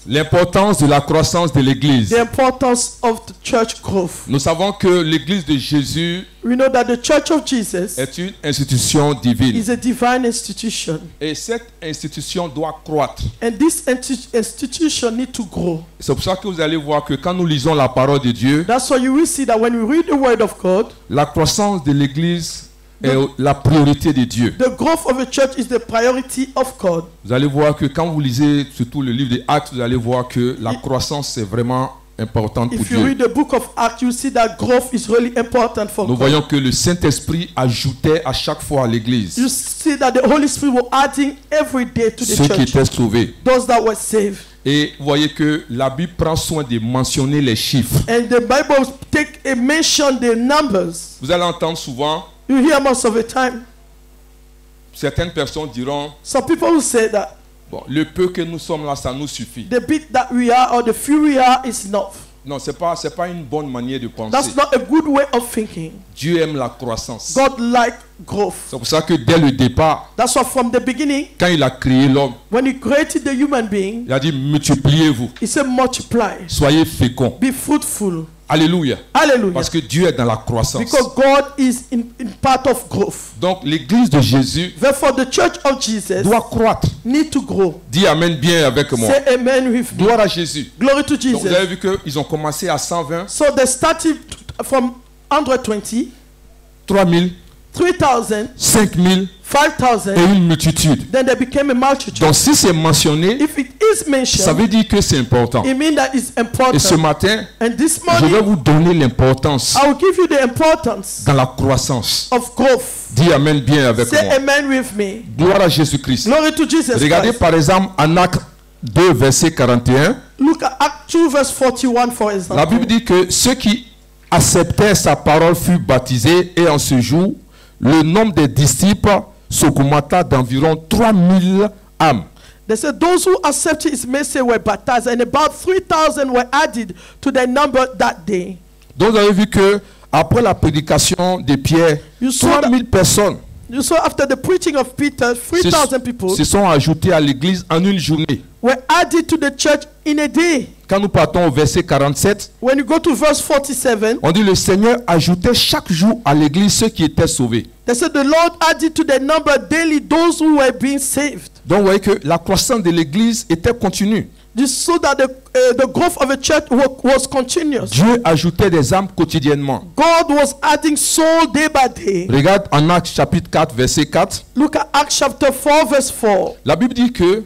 L'importance de la croissance de l'Église. The importance of the church growth. Nous savons que l'Église de Jésus We know that the church of Jesus est une institution divine. is a divine institution. Et cette institution doit croître. And this institution needs to grow. C'est pour ça que vous allez voir que quand nous lisons la parole de Dieu, That's why you will see that when we read the word of God, la croissance de l'Église est la priorité de Dieu. the growth of a church is the priority of God. Vous allez voir que quand vous lisez surtout le livre des Actes, vous allez voir que la croissance est vraiment importante pour If you Dieu. read the book of Acts, you see that growth is really important for Nous God. voyons que le Saint-Esprit ajoutait à chaque fois à l'Église You see that the Holy Spirit was adding every day to the ceux qui church, étaient sauvés. those that were saved. Et vous voyez que la Bible prend soin de mentionner les chiffres. And the Bible take a mention the numbers. Vous allez entendre souvent, You hear most of the time. certaines personnes diront, Some people will say that bon, le peu que nous sommes là, ça nous suffit. the bit that we are or the few we are is enough. Non, c'est pas une bonne manière de penser. That's not a good way of thinking. Dieu aime la croissance. God like growth. C'est pour ça que dès le départ, That's why from the beginning, quand il a créé l'homme, when he created the human being, il a dit multipliez-vous, he said multiply, soyez féconds. be fruitful. Alléluia. Hallelujah. Parce que Dieu est dans la croissance. Because God is in part of growth. Donc l'église de Jésus Therefore, the church of Jesus doit croître. need to grow. Dis amen bien avec moi. Say amen with me. Gloire à Jésus. Glory to Donc Jesus. vous avez vu qu'ils ont commencé à 120, So they started from 120, 3000, 3,000, 5000 5,000, et une multitude. then they became a multitude. Donc si c'est mentionné, If it is ça mentioned, veut dire que c'est important. it means that it's Et ce important. matin, And this je vais morning, vous donner l'importance I will give you the importance dans la croissance. of growth. Dis amen bien avec Say moi. amen with me. Gloire à Jésus-Christ. Glory to Jesus Regardez Christ. par exemple en Actes 2, verset 41. Look at Acts 2 verse 41 for La example. Bible dit que ceux qui acceptaient sa parole furent baptisés et en ce jour, le nombre des disciples s'augmenta d'environ 3000 âmes. They said those who accepted his message were baptized, and about 3,000 were added to their number that day. Donc vous avez vu que après la prédication de Pierre, You saw 3000 personnes You saw after the preaching of Peter, 3,000 people se sont ajoutés à l'église en une journée. were added to the church in a day. Quand nous partons au verset 47, When you go to verse 47, on dit le Seigneur ajoutait chaque jour à l'église ceux qui étaient sauvés. they said the Lord added to their number daily those who were being saved. Donc vous voyez que la croissance de l'église était continue. You saw that the growth of a church was continuous. Dieu ajoutait des âmes quotidiennement. God was adding soul day by day. Regarde en Actes chapitre 4, verset 4. Look at Acts chapter 4 verse 4. La Bible dit que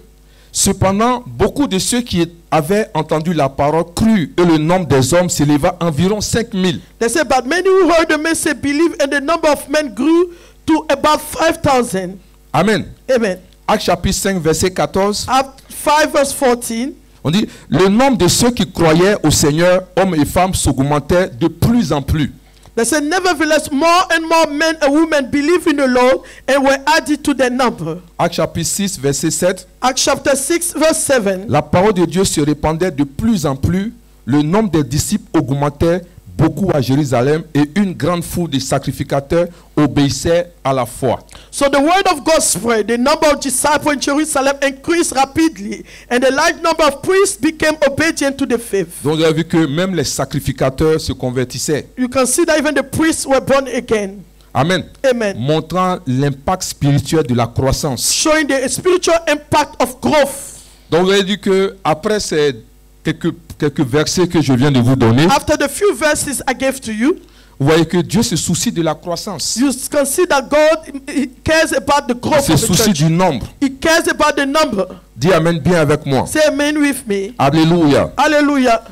cependant, beaucoup de ceux qui avaient entendu la parole crurent et le nombre des hommes s'éleva à environ 5000. They said, but many who heard the message believed, and the number of men grew to about 5,000. Amen. Amen. Actes chapitre 5, verset 14. Acts 5 verse 14. On dit, le nombre de ceux qui croyaient au Seigneur, hommes et femmes, s'augmentait de plus en plus. They said, nevertheless, more and more men and women believed in the Lord and were added to their number. Actes chapitre 6, verset 7. Acts chapter 6 verse 7. La parole de Dieu se répandait de plus en plus. Le nombre des disciples augmentait beaucoup à Jérusalem et une grande foule de sacrificateurs obéissait à la foi. So the word of God spread. The number of disciples in Jerusalem increased rapidly, and a large number of priests became obedient to the faith. Donc vous avez vu que même les sacrificateurs se convertissaient. You can see that even the priests were born again. Amen. Amen. Montrant l'impact spirituel de la croissance. Showing the spiritual impact of growth. Donc vous avez dit que après ces quelques versets que je viens de vous donner, After the few verses I gave to you, vous voyez que Dieu se soucie de la croissance. you can see that God he cares about the Il growth se of the soucie church. du nombre. He cares about the number. Dis amen bien avec moi. Say amen with me. Alléluia. Hallelujah.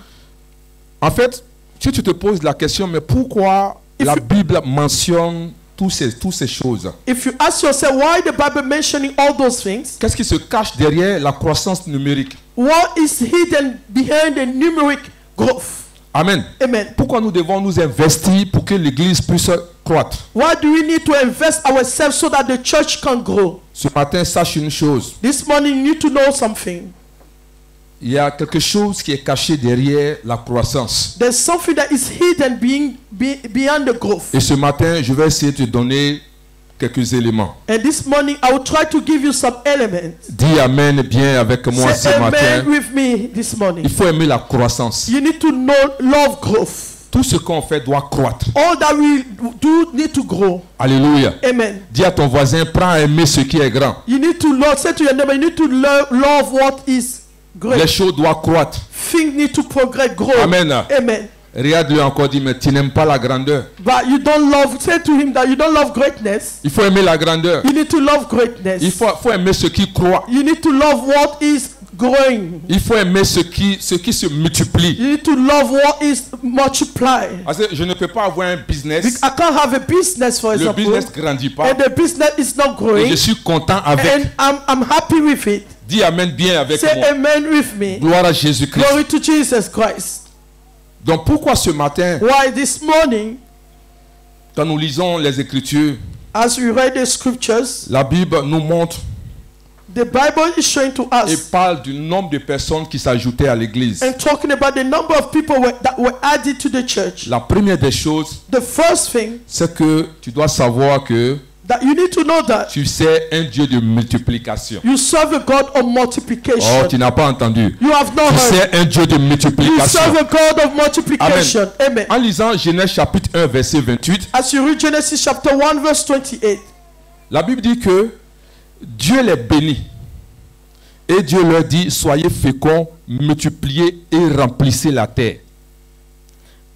En fait, si tu te poses la question, mais pourquoi la Bible mentionne toutes ces choses? If you ask yourself why the Bible mentioning all those things, Qu'est-ce qui se cache derrière la croissance numérique? what is hidden behind the numeric growth? Amen. Amen. Pourquoi nous devons nous investir pour que l'Église puisse croître? Why do we need to invest ourselves so that the church can grow? Ce matin, sache une chose. This morning you need to know something. Il y a quelque chose qui est caché derrière la croissance. There's something that is hidden beyond the growth. Et ce matin, je vais essayer de te donner quelques éléments. And this morning I will try to give you some elements. Dis Amen bien avec moi ce Say matin. amen with me this morning. Il faut aimer la croissance. You need to love growth. Tout ce qu'on fait doit croître. All that we do need to grow. Alléluia. Amen. Dis à ton voisin, prends à aimer ce qui est grand. You need to love. Say to your neighbor, you need to love what is Les great. choses doivent croître. Things need to progress, grow. Amen. Amen. Regarde-le encore, dis, mais tu n'aimes pas la grandeur. But you don't love. Say to him that you don't love greatness. Il faut aimer la grandeur. You need to love greatness. Il faut aimer ce qui croît. You need to love what is growing. Il faut aimer ce qui se multiplie. You need to love what is multiplied. Parce que je ne peux pas avoir un business. I can't have a business, for Le example, business ne grandit pas. and the business is not Et growing, je suis content avec. and I'm happy with it. Dis Amen bien avec Say moi. amen with me. Gloire à Jésus-Christ. Glory to Jesus Christ. Donc pourquoi ce matin, Why this morning, quand nous lisons les Écritures, as we read the scriptures, la Bible nous montre the Bible is showing to et us parle du nombre de personnes qui s'ajoutaient à l'église. and talking about the number of people that were added to the church. La première des choses, The first thing c'est que tu dois savoir que that you need to know that tu sais un Dieu de multiplication. you serve a God of Oh, multiplication. tu n'as pas entendu. You have not Tu heard. sais un Dieu de You multiplication. serve a God of multiplication. Amen. En lisant Genèse chapitre 1 verset 28, As you read Genesis chapter 1 verse 28, la Bible dit que Dieu les bénit. Et Dieu leur dit, soyez féconds, multipliez et remplissez la terre.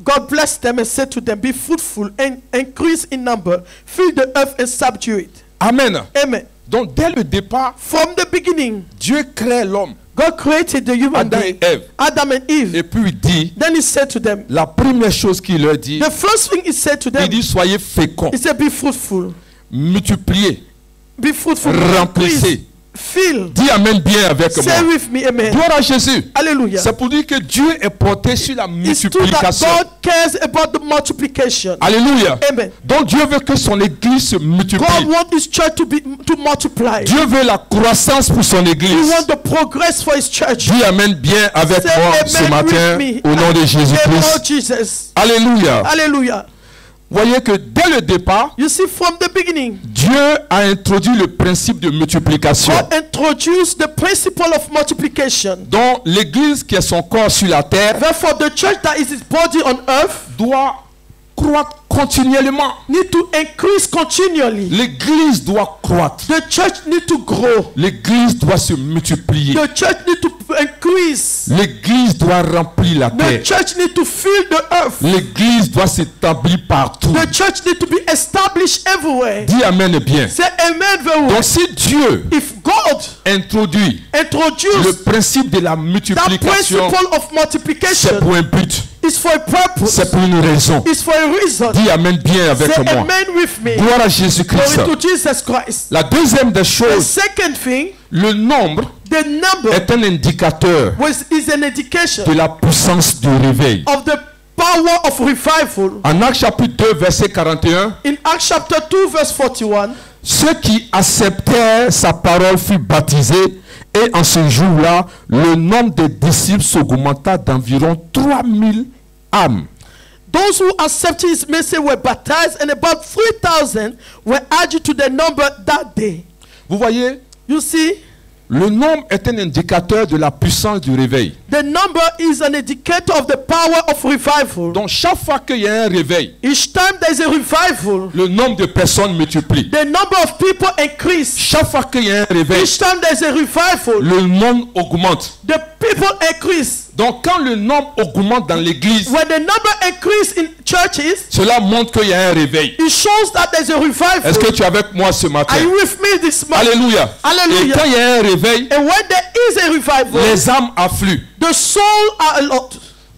God blessed them and said to them, be fruitful and increase in number, fill the earth and subdue it. Amen. Amen. Donc dès le départ, From the beginning, Dieu crée l'homme, God created the human Adam being, et Ève. Adam and Eve. Et puis il dit, Then he said to them, la première chose qu'il leur dit, the first thing he said to il them, dit, soyez féconds, he said, be fruitful. multipliez, Be fruitful. remplissez. Increase, fill. Dis Amen bien avec Say moi. with me, amen. Gloire à Jésus. Hallelujah. C'est pour dire que Dieu est porté sur la It's true that multiplication. God cares about the multiplication. Alléluia. Amen. Donc Dieu veut que son église se God multiplie. wants his church to multiply. Dieu veut la croissance pour son He église. wants the progress for his church. Dis Amen bien avec Say moi amen ce matin with me. au nom de Amen, Jésus-Christ. oh Jesus. Alléluia. Hallelujah. Voyez que dès le départ, You see, from the beginning, Dieu a introduit le principe de multiplication. God introduced the principle of multiplication. Donc l'église qui est son corps sur la terre Therefore, the church that is his body on earth doit croître continuellement. need to increase continually. L'église doit croître. The church need to grow. L'église doit se multiplier. The church need to increase. L'église doit remplir la The terre. church need to fill the earth. L'église doit s'établir partout. The church need to be established everywhere. Dis Amen bien. Say amen very well. Donc si Dieu If God introduit le introduced principe de la that multiplication, principle of c'est multiplication, pour un but, it's for a purpose. c'est pour une raison. It's for a reason. Dis Amen bien avec Say moi. amen with me. Gloire à Jésus-Christ. Glory to Jesus Christ. La deuxième des The choses, second thing, le nombre the number est un indicateur is an indication de la puissance du réveil. of the power of revival. En Actes chapitre 2 verset 41, In Acts chapter 2 verse 41, ceux qui acceptèrent sa parole furent baptisés et en ce jour-là, le nombre des disciples s'augmenta d'environ 3000 âmes. those who accepted his message were baptized, and about 3,000 were added to the number that day. Vous voyez, You see, le nombre est un indicateur de la puissance du réveil. the number is an indicator of the power of revival. Donc chaque fois qu'il y a un réveil, Each time there is a revival, le nombre de personnes multiplie. the number of people increase. Chaque fois qu'il y a un réveil, Each time there is a revival, le nombre augmente. the people increase. Donc quand le nombre augmente dans l'église, When the number increase in churches, cela montre qu'il y a un réveil. it shows that there's a revival. Est-ce que tu es avec moi ce matin? Are you with me this morning? Alléluia. Hallelujah. Et quand il y a un réveil, And when there is a revival, les âmes affluent. the soul are a lot.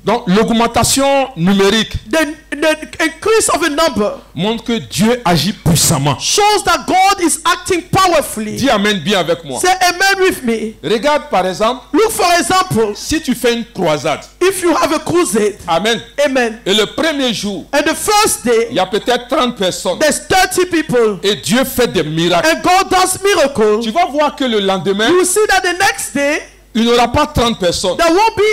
Donc l'augmentation numérique The increase of a number montre que Dieu agit puissamment. shows that God is acting powerfully. Dis Amen bien avec moi. Say amen with me. Regarde par exemple, Look, for example, si tu fais une croisade, if you have a crusade, Amen, amen, et le premier jour, and the first day il y a peut-être 30 personnes, there's 30 people, et Dieu fait des miracles. and God does miracles, Tu vas voir que le lendemain, you will see that the next day il n'y aura pas 30 personnes. there won't be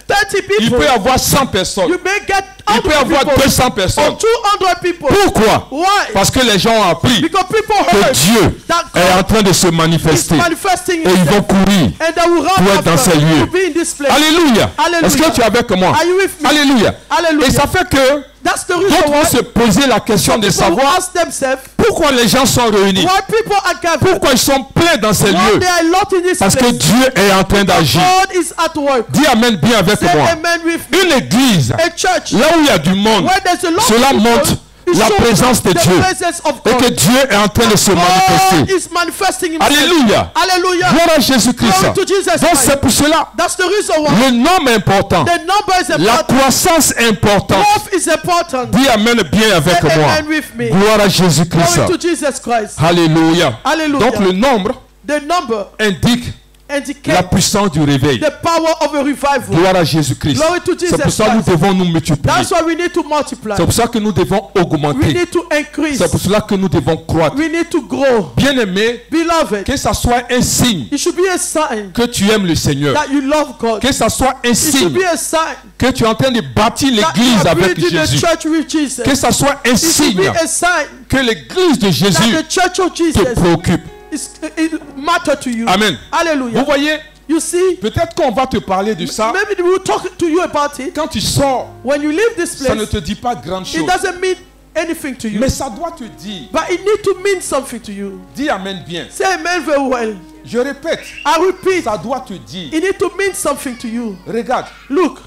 30 Il people. peut y avoir 100 personnes. You may get Il peut y avoir 200 personnes. or 200 people. Pourquoi? Why? Parce que les gens ont appris Because people que heard Dieu that est en God train de se is manifester. manifesting Et ils vont himself. courir. And they will run pour être dans after ces lieux. to be in this place. Alléluia. Hallelujah. Est-ce que tu es avec moi? Are you with me? Alléluia. Hallelujah. Et ça fait que That's the reason d'autres vont why se poser la question de people will savoir ask themselves pourquoi les gens sont réunis. why people are gathered. Pourquoi ils sont pleins dans ces Why lieux. they are not in this Parce que place. Dieu est en train d'agir. God is at work. Dis amen bien avec Say moi. amen with me. Une église, A church là où il y a du monde, where there's a lot cela of people, montre it la shows présence de the Dieu. presence of Et God. que Dieu est en train de se God manifester. is manifesting himself. Alléluia. Hallelujah. Gloire à Jésus-Christ. Glory to Jesus Donc Christ. c'est pour cela, That's the reason why le nombre est important. the number is La important. croissance est importante. Growth is important. Dis amen bien avec Say moi. amen with me. Gloire à Jésus-Christ. Glory to Jesus Christ. Alléluia. Hallelujah. Donc le nombre The number indique la indicates puissance du réveil. the power of a revival. Gloire à Jésus-Christ. Glory to Jesus C'est pour ça que nous Christ. devons nous multiplier. That's why we need to multiply. C'est pour ça que nous devons We augmenter. need to increase. C'est pour cela que nous devons croître. We need to grow. Bien-aimé, Beloved, que ça soit un signe it should be a sign que tu aimes le Seigneur. that you love God. Que ça soit un It should signe be a sign que tu es en train de bâtir that you l'église are avec building the Jésus. church with Jesus. Que ça soit un It should be signe a sign que l'église de that Jésus the church of te Jesus préoccupe. it matter to you. Amen. Hallelujah. Vous voyez, You see, peut-être qu'on va te parler de ça. maybe we will talk to you about it. Quand tu sors, When you leave this ça ne place, te dit pas grand it chose. doesn't mean anything to you. Mais ça doit te dire. But it need to mean something to you. Dis amen bien. Say amen very well. Je répète, I repeat, ça doit te dire. it need to mean something to you. Regarde, Look,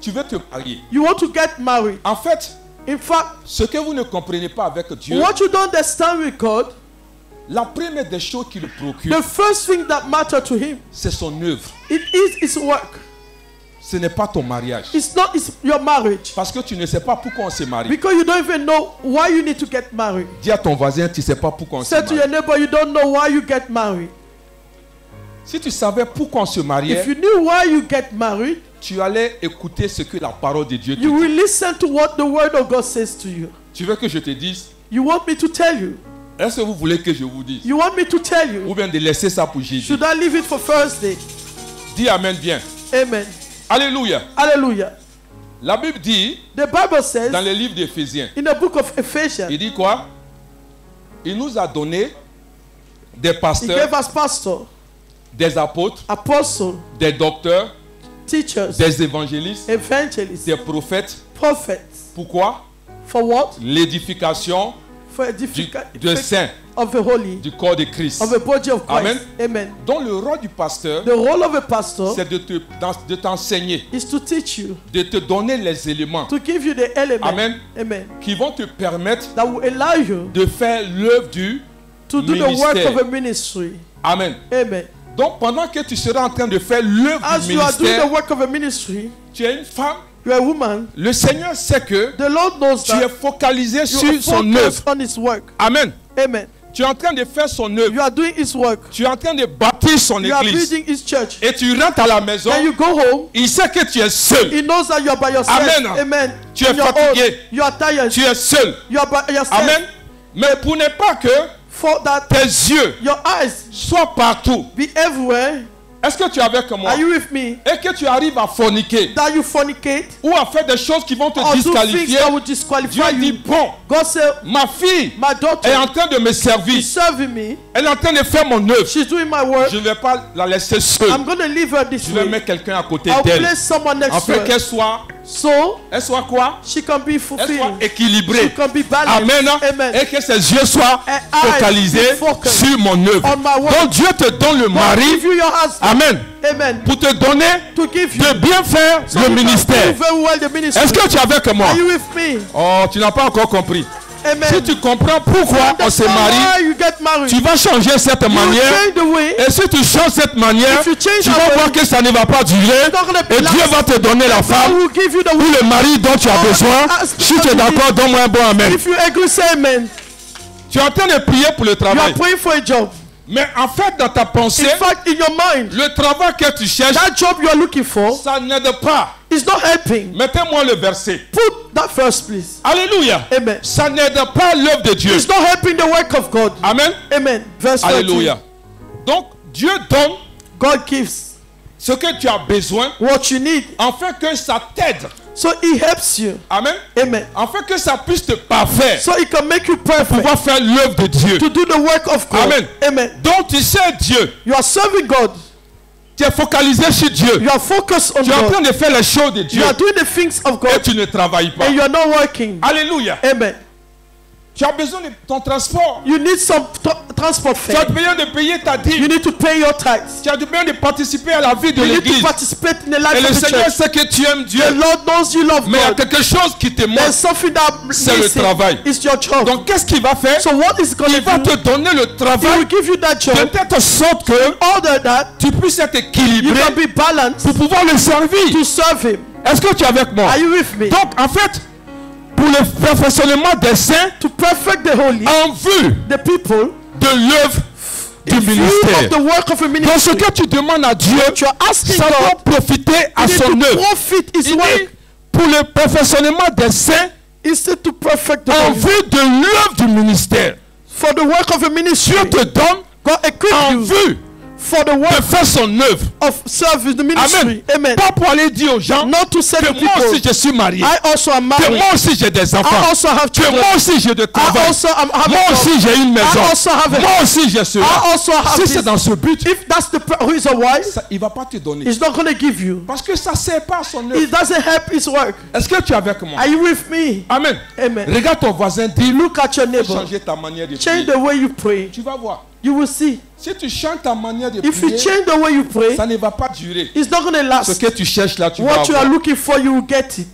tu veux te marier. you want to get married. En fait, In fact, ce que vous ne comprenez pas avec Dieu, what you don't understand with God, la première des choses qui le préoccupe, the first thing that matters to him, c'est son œuvre. it is his work. Ce n'est pas ton mariage. It's not your marriage. Parce que tu ne sais pas pourquoi on se marie. Because you don't even know why you need to get married. Dis à ton voisin, tu ne sais pas pourquoi on se Say to your marie. neighbor, you don't know why you get married. Si tu savais pourquoi on se mariait, If you knew why you get married, tu allais écouter ce que la parole de Dieu te you dit. will listen to what the word of God says to you. Tu veux que je te dise? You want me to tell you? Est-ce que vous voulez que je vous dise? You want me to tell you? Ou bien de laisser ça pour Jésus? Should I leave it for Thursday? Dis amen bien. Amen. Alléluia. Hallelujah. La Bible dit, The Bible says dans le livre d'Éphésiens, in the book of Ephesians, il dit quoi? Il nous a donné des he pasteurs, gave us pastors, des apôtres, apostles, des docteurs, teachers, des évangélistes, evangelists, des prophètes. prophets. Pourquoi? For what? L'édification For de edification saints of the holy, du corps de Christ. of the body of Christ. Amen. Amen. Donc le rôle du pasteur, The role of a pastor c'est de t'enseigner, is to teach you, de te donner les éléments to give you the element, Amen. amen, qui vont te permettre that will allow you de faire l'œuvre du to do the work ministère. of a ministry. Amen. Amen. Donc pendant que tu seras en train de faire l'œuvre As du you are doing the ministère, work of a ministry, tu es une femme. you are a woman. Le Seigneur sait que The Lord knows tu es that focalisé you sur are son œuvre. focused on His work. Amen. Amen. Tu es en train de faire son œuvre. You are doing His work. Tu es en train de bâtir son You are église. building His church. Et tu rentres à la maison. Then you go home. Il sait que tu es seul. He knows that you are by yourself. Amen. Amen. Tu es On your fatigué. own. You are tired. Tu es seul. You are by yourself. Amen. Mais pour ne pas que For that tes yeux your eyes soient partout. be everywhere. Est-ce que tu es avec moi? Are you with me? Et que tu arrives à forniquer That you fornicate ou à faire des choses qui vont te or do things disqualifier. that will Dieu disqualify dit, you. bon, God said, ma fille my daughter est en train de me servir. is serving me. Elle est en train de faire mon œuvre. She's doing my work. Je ne vais pas la laisser seule. I'm going to leave her this Je vais way. mettre quelqu'un à côté I'll d'elle. place someone next to Afin her. qu'elle soit So quoi? she can be Elle soit fulfilled. She équilibrée. can be balanced. Amen. Amen. Et que ses yeux soient And eyes focalisés be focused sur mon œuvre. on my work. Donc Dieu te donne le God mari. give you your husband. Amen. Amen. Pour te donner To give you de bien faire so le you can ministère. do very well the ministry. Est-ce que tu es avec moi? Are you with me? Oh, tu n'as pas encore compris. Amen. Si tu comprends pourquoi on se That's marie, why you get married. tu vas changer cette You manière. change the way. Et si tu changes cette manière, If you change tu that vas way, voir que ça ne va pas durer. it's not gonna be Et Dieu last. va te donner la God femme will give you the ou way. le mari dont tu as God besoin. ask Si tu es you d'accord, donne-moi un bon amen. If you agree, say amen. Tu es en train de prier pour le You are travail. praying for a job. Mais en fait, dans ta pensée, In fact, in your mind, le travail que tu cherches, that job you are looking for ça n'aide pas. is not helping. Mettez-moi le verset. Put that first, please. Alléluia. Amen. Ça n'aide pas l'œuvre de Dieu. It's not helping the work of God. Amen. Amen. Verse 13. Alléluia. Donc, Dieu donne God gives ce que tu as besoin what you need afin que ça t'aide So he helps you. Amen. Amen. Afin que ça puisse te parfaire. So he can make you Pour perfect. pouvoir faire l'œuvre de Dieu. To do the work of God. Amen. Amen. Donc tu sais Dieu. You are serving God. Tu es focalisé sur Dieu. You are focused on Tu es en God. train de faire les choses de Dieu. You are doing the things of Et God. tu ne travailles pas. And you are not working. Alléluia. Amen. Tu as besoin de ton transport. You need some transport Tu as fare. besoin de payer ta You dîme. need to pay your tithes. Tu as besoin de participer à la vie de You need to l'église. participate in the Et life le of the Seigneur church. sait que tu aimes Dieu. The Lord knows you love Mais il y a God. quelque chose qui te There's manque. something that C'est le travail. It's your job. Donc qu'est-ce qu'il va faire? So what is going Il va to te do? donner le He travail will give you that job. de telle sorte que In order that tu puisses être you équilibré can be balanced pour pouvoir le servir. to serve Him. Est-ce que tu es avec moi? Are you with me? Donc en fait, pour le perfectionnement des saints, To perfect the holy, en vue the people, de l'œuvre du in view ministère. of the work of a Donc ce ministry, que tu demandes à Dieu, you are asking ça doit God profiter à you son need to œuvre. profit His Il dit, work pour le perfectionnement des saints, instead to perfect the en holy. vue de l'œuvre du ministère. For the work of a ministry, Dieu te donne God equip en you vue for the de work faire son œuvre. of service, the ministry. Amen. Pas pour aller dire aux gens Not to say que to moi aussi people, je suis marié, I also am que married. moi aussi j'ai des I enfants, also have que children. moi aussi j'ai de I travail, also am moi having aussi j'ai une maison, I also have a moi aussi j'ai cela. I also have Si this. c'est dans ce but, If that's the reason why, il ne va pas te donner. He's not going to give you. Parce que ça ne sert pas à son œuvre. It doesn't help His work. Est-ce que tu es avec moi? Are you with me? Amen. Amen. Regarde ton voisin, dis-lui, Look at your neighbor. changer ta manière de Change prier. the way you pray. Tu vas voir. You will see. Si tu changes ta manière de If you prier, change the way you pray, ça ne va pas durer. it's not going to Ce last. que tu cherches là, tu vas What you are avoir. looking for, you will get it.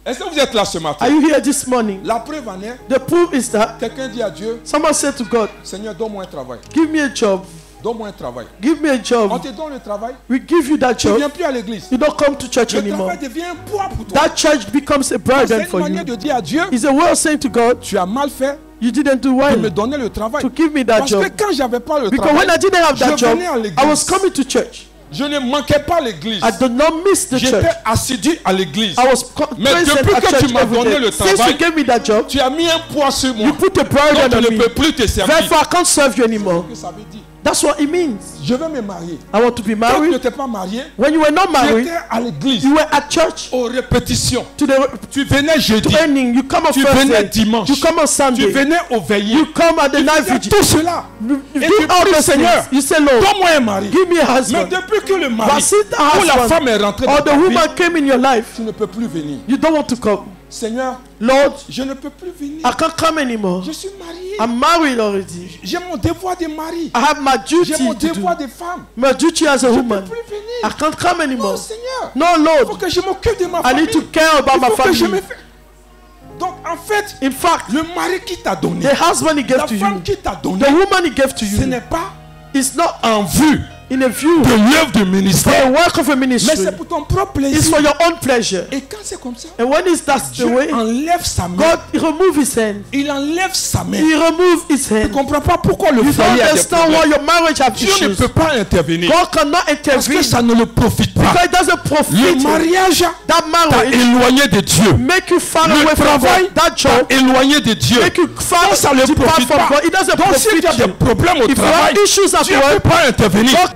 Est-ce que vous êtes là ce matin? Are you here this morning? La preuve en est, The proof is that quelqu'un dit à Dieu, someone said to God, Seigneur, donne-moi un travail. give me a job. Donne-moi un travail. Give me a On job. te donne le travail, We give you that tu ne job. viens plus à l'église. You don't come to church Le anymore. travail devient un poids pour toi. That church becomes a C'est burden une for you. manière de dire à Dieu, It's a way of saying to God, tu as mal fait you didn't do de me well donner le travail. to give me that Parce que job. quand j'avais pas le Because travail, when I didn't have that je job, venais à l'église. I was coming to church. je ne manquais pas l'église. I did not miss the church. J'étais assidu à l'église. I was Mais present depuis at que tu church m'as every donné day. le Since travail, you gave me that job, Tu as mis un poids sur moi. you put a Donc burden je on ne me. peux plus te servir. Therefore, I can't serve you anymore. Qu'est-ce que ça veut dire? That's what it means. Je veux me marier. I want to be Quand tu married. n'étais pas marié, When you were not tu married, étais à l'église, you were at church aux répétitions. to the Tu venais jeudi, training. You come on tu venais Thursday. dimanche, You come on tu Sunday. venais au veillées. You come at the Tu night faisais vigil. tout cela. You Et do tu all pries, those Seigneur, things. You say, Lord, donne-moi un mari. give me a Mais husband. depuis que le But mari since the ou la husband femme est rentrée dans or the ta vie, woman came in your life, tu ne peux plus venir. you don't want to come. Seigneur, Lord, je ne peux plus venir. I can't come anymore. Je suis marié. I'm married already. J'ai mon devoir de mari. I have my duty J'ai mon to do. devoir de femme. My duty as a Je ne peux woman. plus I venir. can't come Non, anymore. Seigneur. No, Il faut Lord. que je m'occupe de ma I famille. need to care about Il my faut que je me family. fais. Donc en fait, In fact, le mari qui t'a donné, the husband he la gave to femme you, qui t'a donné, the woman he gave to ce you, n'est pas is not en vue in a view de l'œuvre du for the ministère, work of a mais ministry. c'est pour ton propre It's plaisir. for your own pleasure. Et quand c'est comme ça, And when that's the Dieu way, enlève sa main. God he remove his hand. Il enlève sa main. He remove his Tu ne hand. comprends pas pourquoi le You don't foyer a des understand why problèmes. your marriage have Dieu ne issues. peut pas intervenir God cannot parce que intervene ça ne le profite pas. because it doesn't profit Le you. mariage That t'a marriage éloigné de Dieu. make you far Le away from travail God. That t'a job éloigné de Dieu. make you far Donc ça ne depart profite from pas. God. It doesn't Donc s'il y a profit des you. problèmes au If you have travail, issues at Dieu ne peut work, pas intervenir. God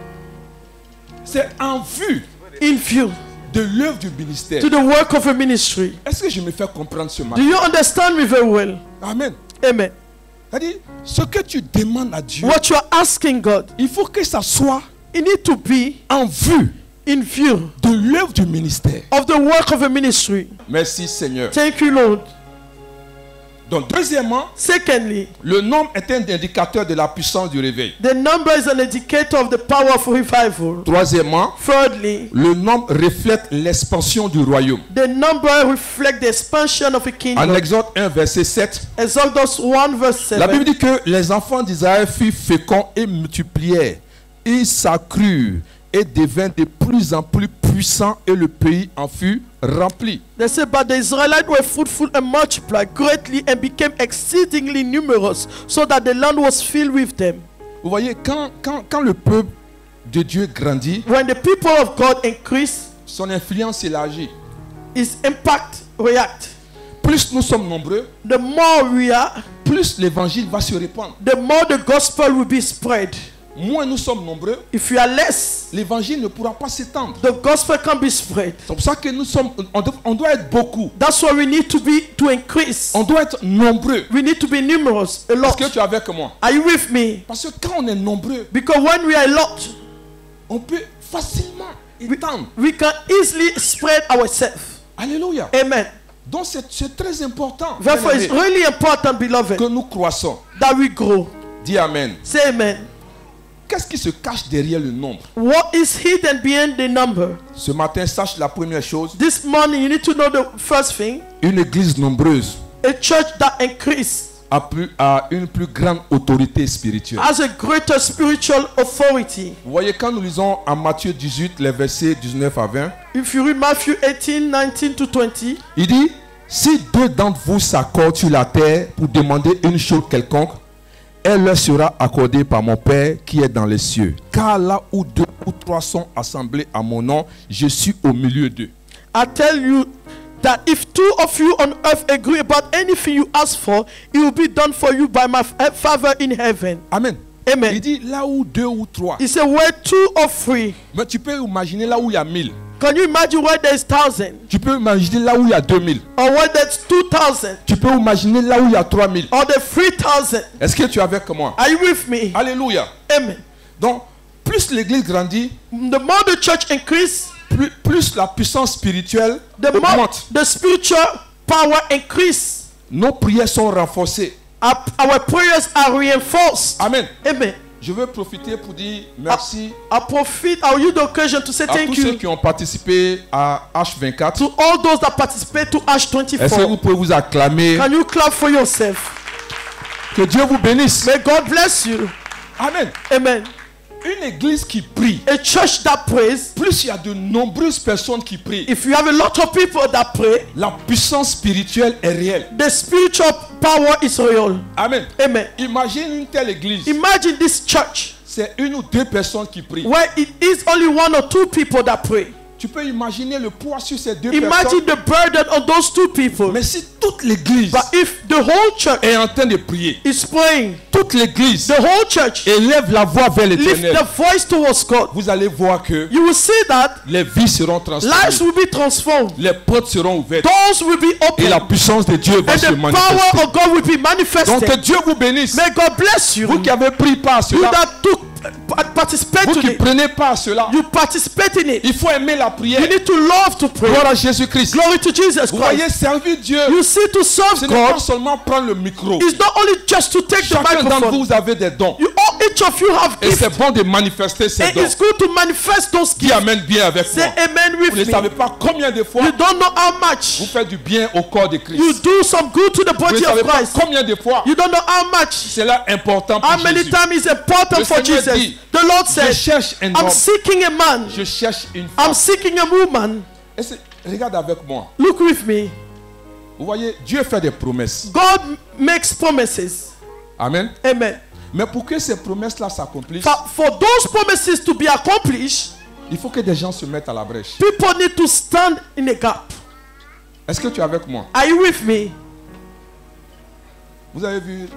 C'est en vue in view de l'œuvre du ministère. to the work of a ministry. Est-ce que je me fais comprendre ce Do matin? you understand me very well? Amen. Amen. C'est-à-dire, ce que tu demandes à Dieu, What you are asking God, il faut que ça soit it need to be en vue in view de l'œuvre du ministère. of the work of a ministry. Merci Seigneur. Thank you, Lord. Donc deuxièmement, Secondly, le nombre est un indicateur de la puissance du réveil. the number is an indicator of the power of revival. Troisièmement, Thirdly, le nombre reflète l'expansion du royaume. the number reflects the expansion of a En kingdom. Exode 1, verset 7, Exodus 1 verse la Bible 7. dit que les enfants d'Israël furent féconds et multiplièrent. Ils s'accrurent et devinrent de plus en plus puissants et le pays en fut rempli. They say, but the Israelites were fruitful and multiplied greatly and became exceedingly numerous, so that the land was filled with them. Vous voyez, quand le peuple de Dieu grandit, When the people of God increase, son influence s'élargit. its impact react. Plus nous sommes nombreux, The more we are, plus l'évangile va se répandre. the more the gospel will be spread. moins nous sommes nombreux, if we are less, l'évangile ne pourra pas s'étendre. the gospel can be spread. C'est pour ça que on doit être beaucoup. That's why we need to increase. On doit être nombreux. We need to be numerous, a lot. Est-ce que tu es avec moi? Are you with me? Parce que quand on est nombreux, Because when we are a lot, on peut facilement étendre. we can easily spread ourselves. Alléluia. Amen. Donc c'est très important Therefore, it's bien-aimés, really important, beloved, que nous croissons. that we grow. Dis Amen. Say amen. Qu'est-ce qui se cache derrière le nombre? What is hidden behind the number? Ce matin, sache la première chose. This morning, you need to know the first thing. Une église nombreuse A church that increases a une plus grande autorité spirituelle. has a greater spiritual authority. Vous voyez, quand nous lisons en Matthieu 18, les versets 19 à 20, If you read Matthew 18, 19 to 20, il dit, si deux d'entre vous s'accordent sur la terre pour demander une chose quelconque, elle leur sera accordée par mon Père qui est dans les cieux. Car là où deux ou trois sont assemblés à mon nom, je suis au milieu d'eux. I tell you that if two of you on earth agree about anything you ask for, it will be done for you by my Father in heaven. Amen. Il Amen. dit, là où deux ou trois. He said, where two or three. Mais tu peux imaginer là où il y a 1000. Can you imagine where there's 1,000? Tu peux imaginer là où il y a 2000. Or where there's 2,000? Tu peux imaginer là où il y a 3000. Or the 3,000? Est-ce que tu es avec moi? Are you with me? Alléluia. Amen. Donc, plus l'église grandit, The more the church increases, plus la puissance spirituelle the more augmente. the spiritual power increase. Nos prières sont renforcées. Our prayers are reinforced. Amen. Amen. Je veux profiter pour dire merci I profit, I'll use the occasion to say à tous thank ceux you qui ont participé à H24. to all those that participate to Ash Est-ce que 24. vous pouvez vous acclamer? Can you clap for yourself? Que Dieu vous bénisse. May God bless you. Amen. Amen. Une église qui prie, A church that prays, plus il y a de nombreuses personnes qui prient, if you have a lot of people that pray, la puissance spirituelle est réelle. the spiritual power is real. Amen. Amen. Imagine une telle église. Imagine this church C'est une ou deux personnes qui prient. where it is only one or two people that pray. Tu peux imaginer le poids sur ces deux Imagine personnes. the burden on those two people. Mais si toute l'église But if the whole church est en train de prier, is praying, toute l'église the whole church élève la voix vers lift l'éternel, the voice towards God, vous allez voir que you will see that les vies seront lives transformées, will be transformed. les portes seront ouvertes Doors will be et la opened. puissance de Dieu va And se the manifester. power of God will be Donc que manifested. Dieu vous bénisse. May God bless you. Vous qui avez pris part à You cela, that took participate vous qui today, prenez part à cela, you participate in it. il faut aimer la prière. You need to love to pray. Gloire à Jésus-Christ. Glory to Jesus Vous voyez, Christ. servir Dieu, You see, to serve ce n'est pas God seulement prendre le micro. is not only just to take the Chacun d'entre microphone. vous avez des dons. Each of you have Et gifts. c'est bon de manifester ces And dons. it's good to manifest those Qui gifts. amène bien avec Say moi. amen Vous with ne me. savez pas combien de fois You don't know how vous much faites du bien au corps de you Christ. do some good to the Vous ne body savez of pas Christ. combien de fois You don't know how much, c'est là important pour how many Jésus. times it's important Le for Seigneur Jesus. dit, The Lord Je said, cherche un I'm homme. seeking a man. Je cherche une I'm femme. seeking a woman. Regarde avec moi. Look with me. Vous voyez, Dieu fait des promesses. God makes promises. Amen. Amen. Mais pour que ces promesses-là s'accomplissent, For those promises to be accomplished, il faut que des gens se mettent à la brèche. people need to stand in a gap. Est-ce que tu es avec moi? Are you with me? Vous avez vu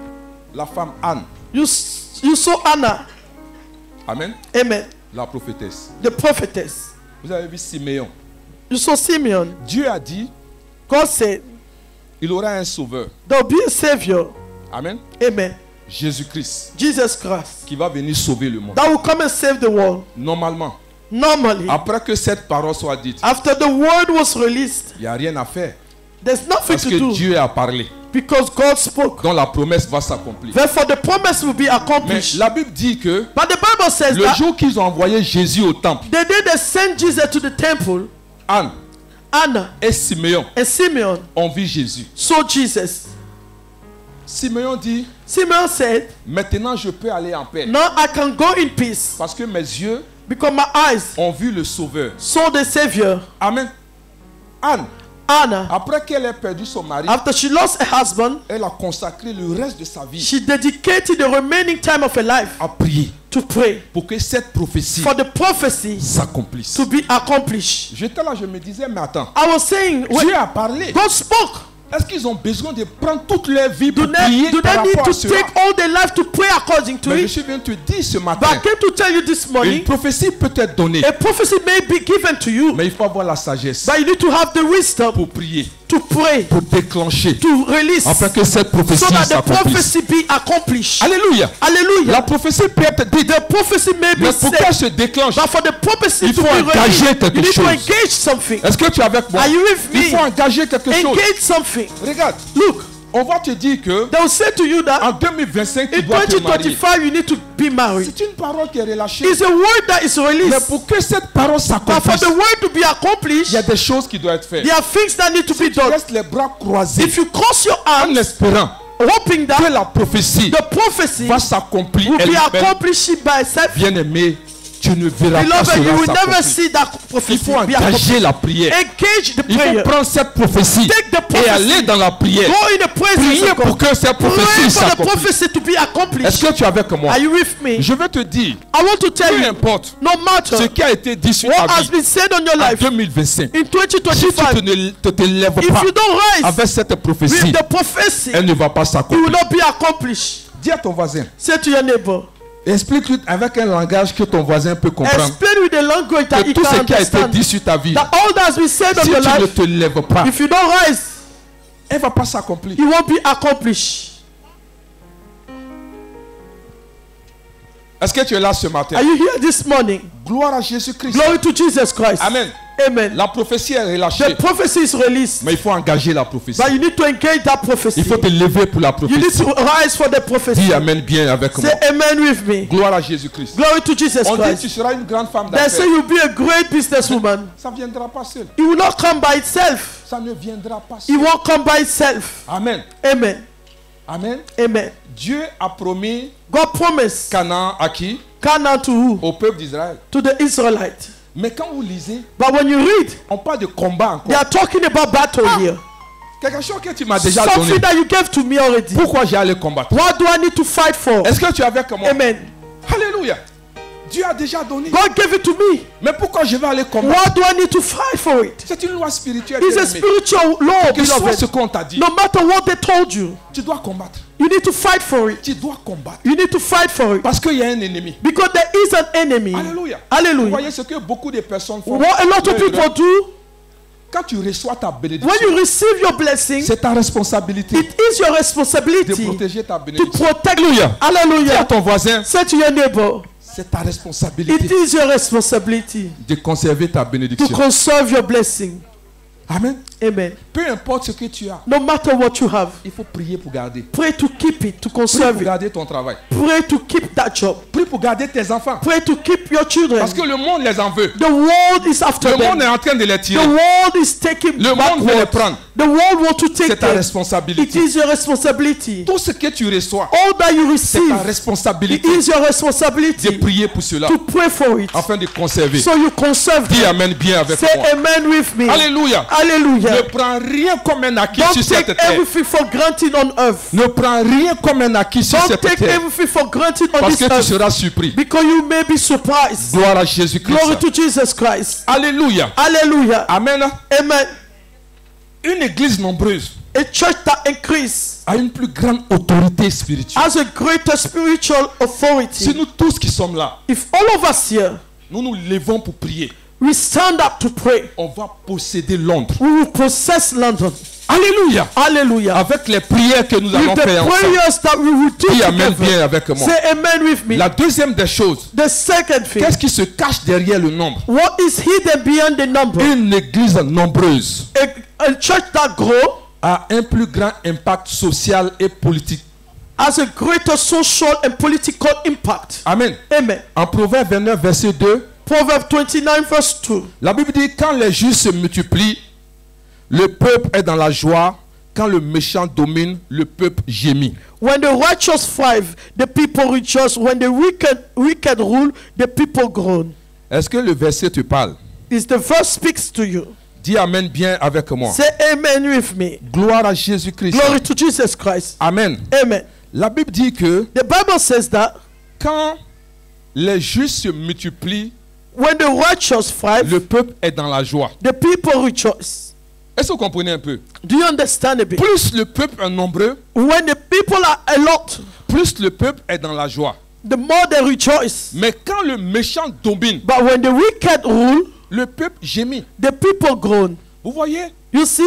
la femme Anne. You saw Anna. Amen. Amen. La prophétesse. The prophetess. Vous avez vu Siméon. You saw Simeon. Dieu a dit, God said, il aura un sauveur. there will be a savior. Amen. Amen. Jésus-Christ. Jesus Christ. Qui va venir sauver le monde. That will come and save the world. Normalement, Normally, après que cette parole soit dite, after the word was released, il n'y a rien à faire. there's nothing Parce to que do Dieu a parlé. because God spoke. Donc la promesse va s'accomplir. Therefore, the promise will be Mais accomplished. la Bible dit que But the Bible says le that jour qu'ils ont envoyé Jésus au temple, the day they sent Jesus to the temple, Anne Anna et Siméon and Simeon ont vu Jésus. saw Jesus. Siméon dit, Simeon said, maintenant je peux aller en paix. now I can go in peace Parce que mes yeux because my eyes ont vu le Sauveur. saw the Savior. Amen. Anne, Anna, après qu'elle ait perdu son mari, after she lost her husband, elle a consacré le reste de sa vie she dedicated the remaining time of her life à prier to pray pour que cette prophétie for the prophecy s'accomplisse. to be accomplished. J'étais là, je me disais, mais attends, I was saying, when Dieu a parlé. God spoke, Est-ce qu'ils ont besoin de prendre toute leur vie Do pour they, prier do par they need rapport à to cela? take all their life to pray according to Mais je it? suis venu te dire ce But matin, I came to tell you this une morning, prophétie peut être donnée, a prophecy may be given to you, mais il faut avoir la sagesse but you need to have the wisdom pour prier, to pray, pour déclencher, to release, afin que cette prophétie so that the s'accomplisse. prophecy be accomplished. Alléluia. Hallelujah. La prophétie peut être dite, The prophecy may mais be pour qu'elle said, se déclenche, but for the prophecy il to faut be engager released, quelque you need to chose. engage something. Est-ce que tu es avec moi? Are you with Il me? faut engager quelque chose. Engage something. Regarde, Look, on va te dire que they will say to you that en 2025 tu in dois te marier. 2025 you need to be married. C'est une parole qui est relâchée. It's a word that is Mais released. pour que cette parole But for s'accomplisse, the word to be accomplished, il y a des choses qui doivent être faites. there are things that need to be Si tu done. restes les bras croisés If you cross your en arms, espérant hoping que that la prophétie the prophecy va s'accomplir will be elle-même, accomplished by itself, bien-aimé, tu ne verras pas beloved, you cela will never s'accomplir. see that Il prophecy faut be accomplished. engager la prière. Engage the Il prayer. faut prendre cette prophétie Take the et prophecy. aller dans la prière. Go in the presence Prier of pour God. que cette Pray prophétie for the s'accomplisse. prophecy to be Est-ce accomplished. que tu es avec moi? Are you with me? Je veux te dire, I want to tell peu you, importe no ce matter qui a été dit sur what ta has vie been said on your en life 2025, in si tu 2025, ne te lèves if pas you don't rise avec cette prophétie, with the prophecy, elle ne va pas it will s'accomplir. not be accomplished. Dis à ton voisin, Say to your neighbor, explique-lui avec un langage que ton voisin peut comprendre, explain with the language that que he tout ce can qui a été understand. dit sur ta vie, That all that has been said on si your tu ne life, te lèves pas, if you don't rise, elle ne va pas s'accomplir. it won't be accomplished. Est-ce que tu es là ce matin? Are you here this morning? Gloire à Jésus-Christ. Glory to Jesus Christ. Amen. Amen. La prophétie est relâchée, The prophecy is released, mais il faut engager la prophétie. but you need to engage that prophecy. Il faut te lever pour la You need prophétie. to rise for the prophecy. Dis Amen bien avec moi. Say amen with me. Gloire à Jésus-Christ. Glory to Jesus On dit que tu Christ. seras une grande femme They say d'affaires. you'll be a great businesswoman. Ça ne viendra pas seul. It will not come by itself. Ça ne viendra pas It seul. won't come by itself. Amen. Amen. Amen. Amen. Dieu a promis God promised Canaan à qui? Canaan to who? Au peuple d'Israël. To the Israelites. Mais quand vous lisez, But when you read, on parle de combat they encore. are talking about battle here. Quelque chose que tu m'as déjà donné. Something that you gave to me already. Pourquoi j'ai allé combattre? What do I need to fight for? Est-ce que tu es avec moi? Amen. Alléluia. Dieu a déjà donné. God gave it to me. Mais pourquoi je vais aller combattre? What do I need to fight for it? C'est une loi spirituelle. It's a bien-aimé. spiritual law, Que soit ce beloved. qu'on t'a dit, No matter what they told you, tu dois combattre. you need to fight for it. Tu dois combattre. You need to fight for it. Parce qu'il y a un ennemi. Because there is an enemy. Alléluia. Vous Hallelujah. voyez ce que beaucoup de personnes font. What a lot of people do, Quand tu reçois ta when bénédiction, you receive your blessing, c'est ta responsabilité it is your de responsibility protéger ta to bénédiction. protect. Dis à Hallelujah. ton voisin, Say to your neighbor, c'est ta it responsabilité is your responsibility de conserver ta to bénédiction. conserve your blessing. Amen. Amen. Peu importe ce que tu as, No matter what you have, il faut prier pour garder. pray to keep it, to Prie conserve pour it. garder ton travail. Pray to keep that job. Prie pour garder tes enfants. Pray to keep your children. Parce que le monde les en veut. The world is after Le monde them. est en train de les The tirer. world is taking Le monde veut les backwards. prendre. The world want to take C'est ta them. It responsabilité. is your responsibility. Tout ce que tu reçois, All that you c'est receive, ta it responsabilité is your de responsibility prier pour cela to pray for it. afin de conserver. So you conserve Dis them. Amen bien avec Say moi. amen with me. Alléluia. Ne Hallelujah. prends rien comme un acquis Don't sur cette take terre. everything for granted on earth. Ne prends rien comme un acquis sur Don't cette take terre. everything for granted on Parce this que tu earth. seras surpris. Because you may be surprised. Gloire à Jésus-Christ. Glory to Jesus Christ. Alléluia. Hallelujah. Amen. Amen. Une église nombreuse A church that increases a une plus grande autorité spirituelle. has a greater spiritual C'est authority. nous tous qui sommes là. If all of us here, Nous nous levons pour prier. we stand up to pray, On va posséder Londres. we will possess London. Alléluia. Hallelujah. Avec les prières que nous allons With the faire ensemble. prayers that we will do Dis Amen bien together. avec moi. Say amen with me. La deuxième des choses, The second thing, qu'est-ce qui se cache derrière le nombre? what is hidden beyond the number? Une église nombreuse A church that grows a un plus grand impact social et politique. has a greater social and political impact. Amen. Amen. En Proverbe 29, verset 2, Proverbs 29 verse 2. la Bible dit, quand les justes se multiplient, le peuple est dans la joie. Quand le méchant domine, le peuple gémit. When the righteous thrive, the people rejoice. When the wicked rule, the people groan. Est-ce que le verset te parle? Is the verse speaks to you. Dis Amen bien avec moi. Say amen with me. Gloire à Jésus-Christ. Glory to Jesus Christ. Amen. Amen. La Bible dit que The Bible says that quand les justes se multiplient, when the righteous thrive, le peuple est dans la joie. the people rejoice. Est-ce que vous comprenez un peu? Do you understand a bit? Plus le peuple est nombreux, When the people are a lot, plus le peuple est dans la joie. the more they rejoice. Mais quand le méchant domine, But when the wicked rule, le peuple gémit. the people groan. Vous voyez, You see,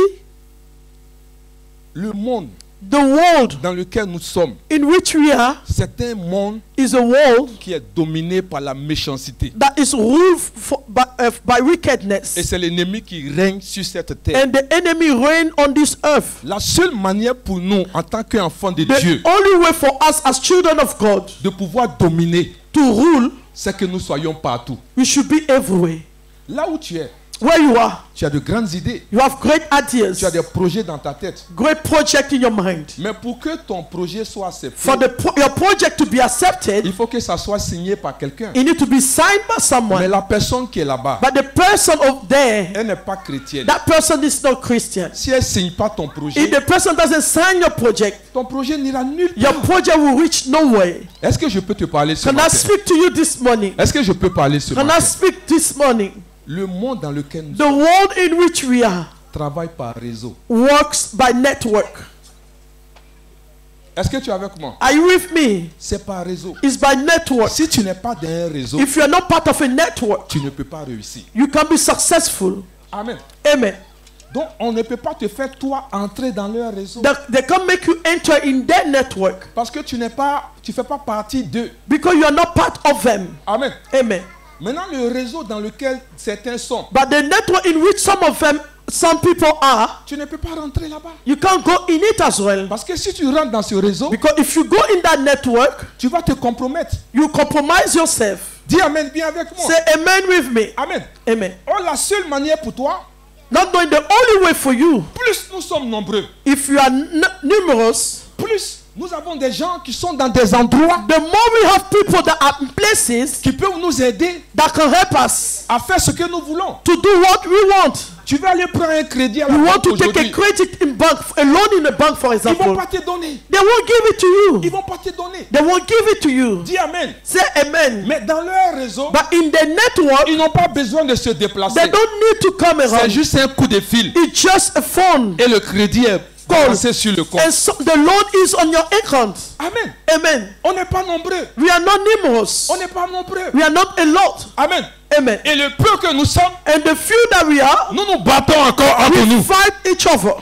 le monde the world dans lequel nous sommes, in which we are c'est un monde is a world qui est dominé par la méchanceté. that is ruled by Et wickedness. c'est l'ennemi qui règne sur cette terre. And the enemy reign on this earth. La seule manière pour nous, en tant qu'enfants de Dieu, The only way for us as children of God de pouvoir dominer, to rule, c'est que nous soyons partout. we should be everywhere. Là où tu es, Where you are, tu as de grandes idées, you have great ideas, tu as des projets dans ta tête. great project in your mind. Mais pour que ton projet soit accepté, For your project to be accepted, il faut que ça soit signé par quelqu'un. it needs to be signed by Mais someone. la personne qui est là-bas, But the person over there, elle n'est pas chrétienne. that person is not Christian. Si elle ne signe pas ton projet, If the person doesn't sign your project, ton projet n'ira nulle your part. project will reach nowhere. Est-ce que je peux te parler ce Can I matin? speak to you this morning? Est-ce que je peux parler ce Can I matin? speak this morning? Le monde dans lequel nous The world in which we are travaille par réseau. works by network. Est-ce que tu es avec moi? Are you with me? C'est par réseau. It's by network. Si tu n'es pas dans un réseau, If you're not part of a network, tu ne peux pas réussir. you can be successful. Amen. Amen. Donc, on ne peut pas te faire, toi, entrer dans leur réseau. They can make you enter in their network Parce que tu fais pas partie d'eux. because you are not part of them. Amen. Amen. Maintenant, le réseau dans lequel certains sont, But the network in which some people are, tu ne peux pas rentrer là-bas. you can't go in it as well. Parce que si tu rentres dans ce réseau, Because if you go in that network, tu vas te compromettre. you compromise yourself. Dis Amen bien avec moi. Say amen with me. Amen. Amen. Oh, la seule manière pour toi, Not knowing the only way for you, plus nous sommes nombreux, if you are numerous, plus nous avons des gens qui sont dans des endroits the more we have people that are in places qui peuvent nous aider that can help us à faire ce que nous voulons. to do what we want. Tu vas aller prendre un crédit à la You want banque to take a aujourd'hui. credit in bank, a loan in a bank, for Ils vont example. pas te donner. They won't give it to Ils you. vont pas te donner. They won't give it to you. Dis Amen. Say amen. Mais dans leur réseau, But in the network, ils n'ont pas besoin de se déplacer. they don't need to come C'est around. juste un coup de fil. It's just a phone. Et le crédit est placé sur le compte. And so the loan is on your account. Amen. Amen. On n'est pas nombreux. We are not numerous. On n'est pas nombreux. We are not a lot. Amen. Amen. Et le peu que nous sommes, And the few that we are, nous nous battons encore entre we nous. fight each other.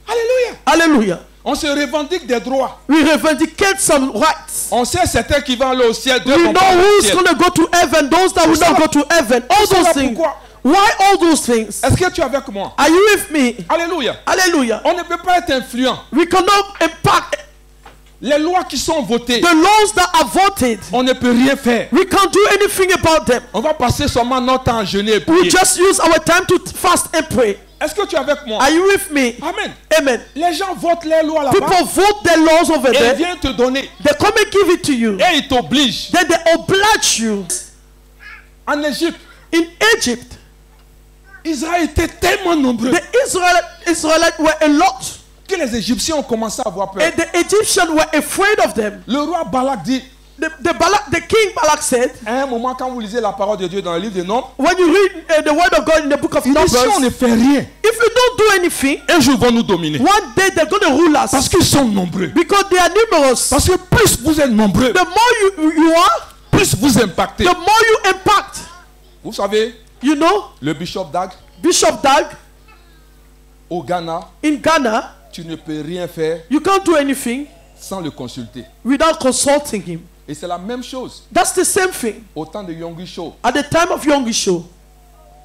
Alléluia. Hallelujah. On se revendique des droits. We revindicate some rights. On sait certains qui vont aller au ciel, d'autres We vont know pas aller au who's ciel. going to go to heaven, those that will not go to heaven. All Tout those ça things. pourquoi? Why all those things? Est-ce que tu es avec moi? Are you with me? Alléluia. Hallelujah. On ne peut pas être influent. We cannot impact Les lois qui sont votées, the laws that are voted. on ne peut rien faire. We can't do anything about them. On va passer seulement notre temps à jeûner et We prier. just use our time to fast and pray. Est-ce que tu es avec moi? Are you with me? Amen. Amen. Les gens votent les lois là-bas People vote their laws over et ils there. viennent te donner. They come and give it to you. Et ils t'obligent. Then they oblige you. En Égypte, In Egypt, Israël était tellement nombreux the Israelites were a lot. que les Égyptiens ont commencé à avoir peur. And the Egyptians were afraid of them. Le roi Balak dit, The king Balak said, à un moment quand vous lisez la parole de Dieu dans le livre des Nombres, when you read the word of God in the book of il dit si on ne Numbers, fait rien, if you don't do anything, un jour ils vont nous dominer. one day they're going to rule Parce us. qu'ils sont nombreux. Because they are numerous. Parce que plus vous êtes nombreux, The more you are, plus vous impactez. the more you impact. Vous savez, You know, le bishop Dag, Bishop Dag au Ghana, in Ghana, tu ne peux rien faire you can't do anything sans le consulter. without consulting him. Et c'est la même chose That's the same thing. au temps de Yonggi Show. At the time of Yongisho,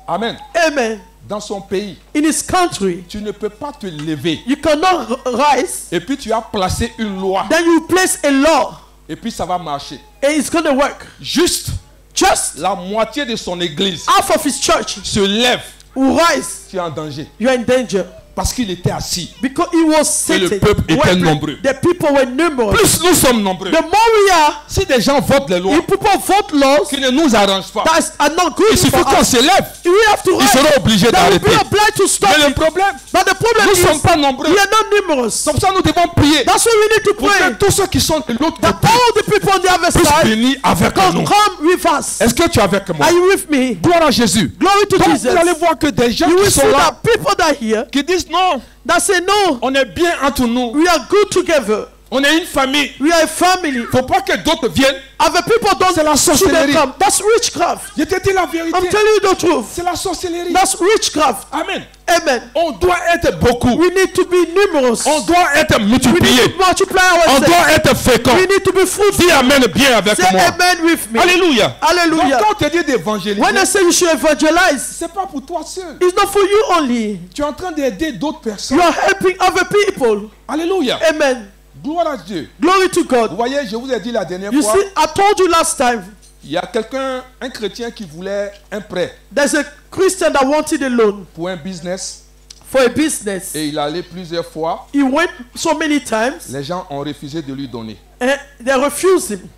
Amen. amen, Dans son pays, in his country, tu ne peux pas te lever. you cannot rise. Et puis tu as placé une loi. Then you place a law, Et puis ça va marcher. and it's going to work. Juste Just la moitié de son église half of his church se lève. will rise. Tu es en danger. You are in danger. Parce qu'il était assis. Because he was Et le sitting. peuple était when nombreux. the people were numerous. Plus nous sommes nombreux. The more we are, Si des gens votent les lois if people vote laws qui ne nous arrangent pas, that are not good il suffit for qu'on us, se lève. we have to Ils seront rise. obligés They will be d'arrêter. obliged to stop Mais le it. problème, But the problem nous ne sommes is, pas nombreux. we are not numerous. Comme ça, nous devons prier That's why we need to pour pray. que tous ceux qui sont de l'autre That côté all the people on the other puissent side venir avec nous. come with us. Est-ce que tu es avec moi? Are you with me? Gloire à Jésus. Glory to Donc, Jesus. vous allez voir que des gens You qui will see sont là, that people that are here qui disent non, that say no, on est bien entre nous. we are good together. On est une famille. We are a family. Faut pas que d'autres viennent. And the people don't C'est la should sorcellerie. they come. That's witchcraft. Je te dis la vérité. I'm telling you the truth. C'est la sorcellerie. That's witchcraft. Amen. Amen. On doit être beaucoup. We need to be numerous. On doit être We need multiplié. to multiply On ourselves. doit être fécond. We need to be fruitful. Dis amen bien avec Say moi. amen with me. Alléluia. Hallelujah. Donc quand on te dit d'évangéliser, When I say you should evangelize, c'est pas pour toi seul. it's not for you only. Tu es en train d'aider d'autres personnes. You are helping other people. Alléluia. Amen. Gloire à Dieu. Glory to Vous God. voyez, je vous ai dit la dernière You fois, see, I told you last time, il y a quelqu'un, un chrétien qui voulait un prêt there's a Christian that wanted a loan pour un business for a business. et il allait plusieurs fois. He went so many times Les gens ont refusé de lui donner. and they refused him.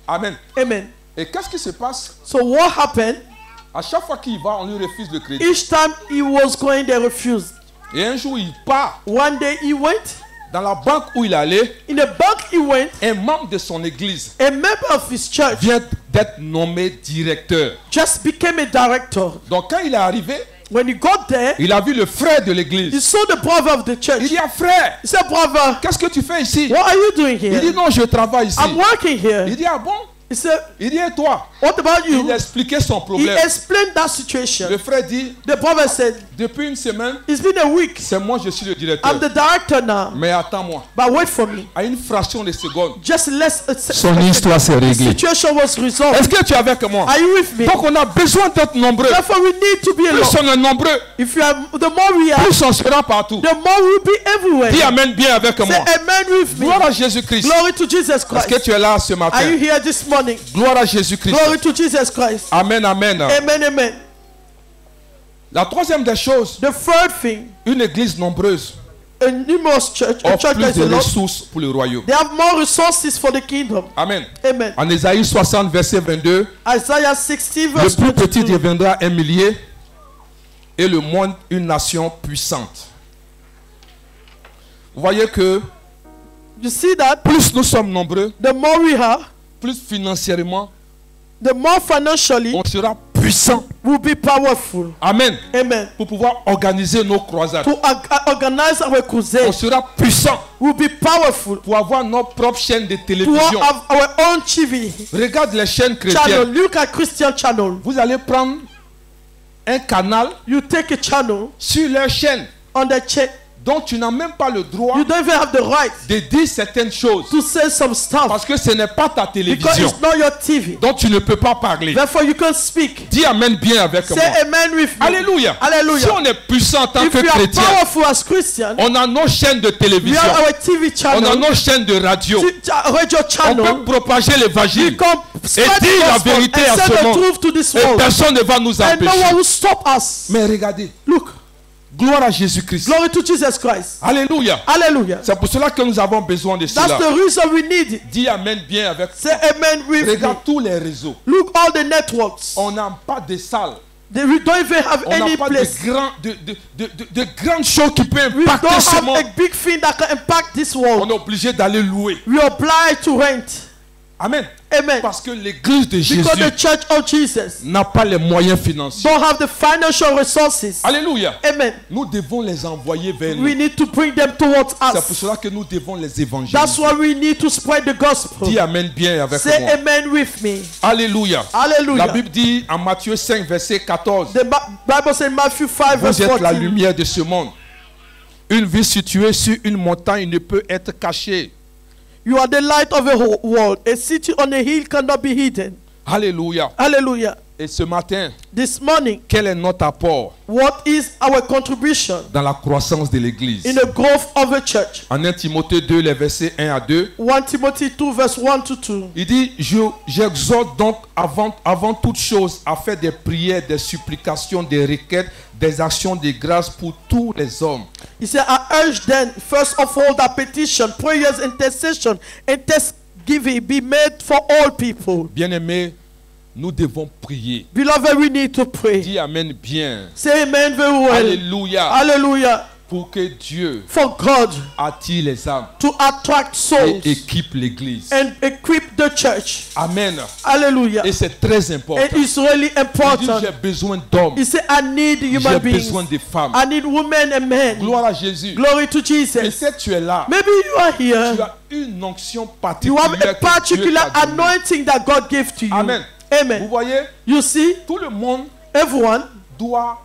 Amen. Amen. Et qu'est-ce qui se passe? So what happened? À chaque fois qu'il va, on lui refuse le crédit. Each time he was going, they refused. Et un jour, il part One day he went, dans la banque où il allait. in the bank he went, Un membre de son église a member of his church vient d'être nommé directeur. just became a director. Donc quand il est arrivé, When he got there, il a vu le frère de he l'église. saw the brother of the Il church. dit, ah, frère, He said, brother, qu'est-ce que tu fais ici? what are you doing Il dit, here? non, je travaille ici. I'm working here. Il dit, ah bon? He said, Il dit, et toi? what about Il you? expliquait son He problème. explained that situation. Le frère dit, The brother said, depuis une semaine, it's been a week. c'est moi, je suis le directeur. I'm the director now. Mais attends-moi, But wait for me. à une fraction de seconde, Just less. son histoire s'est The réglée. situation was resolved. Est-ce que tu es avec moi? Are you with me? Donc on a besoin d'être nombreux. Therefore, we need to be Plus alone. on est nombreux, If you are, the more we are, plus on sera partout. the more we'll be everywhere. Dis amen bien avec Say moi. amen with me. Gloire à Jésus-Christ. Glory to Jesus Est-ce que Christ. tu es là ce Are you matin? here this morning? Gloire à Jésus-Christ. Glory to Jesus Christ. Amen, amen. Amen, amen. La troisième des choses, The third thing, une église nombreuse a numerous church, a offre church plus that is de a lot, ressources pour le royaume. they have more resources for the kingdom. Amen. Amen. En Ésaïe 60, verset 22, Isaiah 60 le verse plus petit 22. deviendra un millier et le monde une nation puissante. Vous voyez que You see that? plus nous sommes nombreux, The more we are, plus financièrement, the more financially on sera puissant. we'll be powerful. Amen. Amen. Pour pouvoir organiser nos croisades. To organize our On crusade, sera puissant we'll be powerful. pour avoir notre propre chaîne de To télévision. have our own TV Regarde les chaînes channel. chrétiennes. Look at Christian channel. Vous allez prendre un canal You take a channel sur leur chaîne on the check. dont tu n'as même pas le droit You don't even have the right de dire certaines choses. to say some stuff Parce que ce n'est pas ta because télévision. it's not your TV. Donc tu ne peux pas parler. Therefore, you can't speak. Dis amen bien avec Say moi. amen with me. Alléluia. Hallelujah. Si on est puissant en tant If que we are chrétien, powerful as Christians, on a nos chaînes de we télévision. have our TV On channel, a nos chaînes de radio. radio On channel. peut propager We l'évangile. can spread dire the la gospel vérité and à say ce the monde. truth to this Et world. personne ne va nous And no one empêcher. will stop us. Mais regardez, Look, gloire à Jésus-Christ. glory to Jesus Christ. Alléluia. Hallelujah. C'est pour cela que nous avons besoin de That's cela. the reason we need it. Dis amen bien avec. Say amen with me. Regarde tous les réseaux. Look all the networks. On n'a pas de salles. We don't even have On any n'a pas place. de grandes choses qui peuvent We impacter don't ce have monde. a big thing that can impact this On world. est obligé d'aller louer. We are obliged to rent. Amen. Amen. Parce que l'église de Jésus Because the church of Jesus n'a pas les moyens financiers. don't have the financial resources. Alléluia. Amen. Nous devons les envoyer vers We nous. need to bring them towards C'est pour us. cela que nous devons les That's évangéliser. why we need to spread the gospel. Dis amen bien avec Say moi. amen with me. Alléluia. La Hallelujah. Bible dit en Matthieu 5, verset 14. The Bible says in Matthew 5 verse Vous êtes la 14. lumière de ce monde. Une ville située sur une montagne ne peut être cachée. You are the light of the whole world. A city on a hill cannot be hidden. Alléluia. Hallelujah. Et ce matin, This morning, quel est notre apport what is our contribution dans la croissance de l'église? in the growth of the church? En 1 Timothée 2, les versets 1 à 2, 1 Timothy 2 verse 1 to 2. il dit, j'exhorte donc avant toute chose à faire des prières, des supplications, des requêtes, des actions de grâce pour tous les hommes, He said, I urge then, first of all, that petition, prayers, intercession, and thanksgiving be made for all people. Bien-aimés, nous devons prier. Beloved, we need to pray. Dis Amen bien. Say amen very well. Alléluia. Hallelujah. Pour que Dieu For God attire les âmes to attract souls et équipe l'église. and equip the church. Amen. Hallelujah. Et c'est très important. And it's really Il dit, important. j'ai besoin d'hommes. He said, I need J'ai human beings. besoin de femmes. I need women and men. Gloire à Jésus. Glory to Et Jesus. si tu es là, Maybe you are tu here. as une onction You particulière. have a que Dieu particular t'a donnée. anointing that God gave to you. Amen. Vous Amen. voyez, You see, tout le monde everyone doit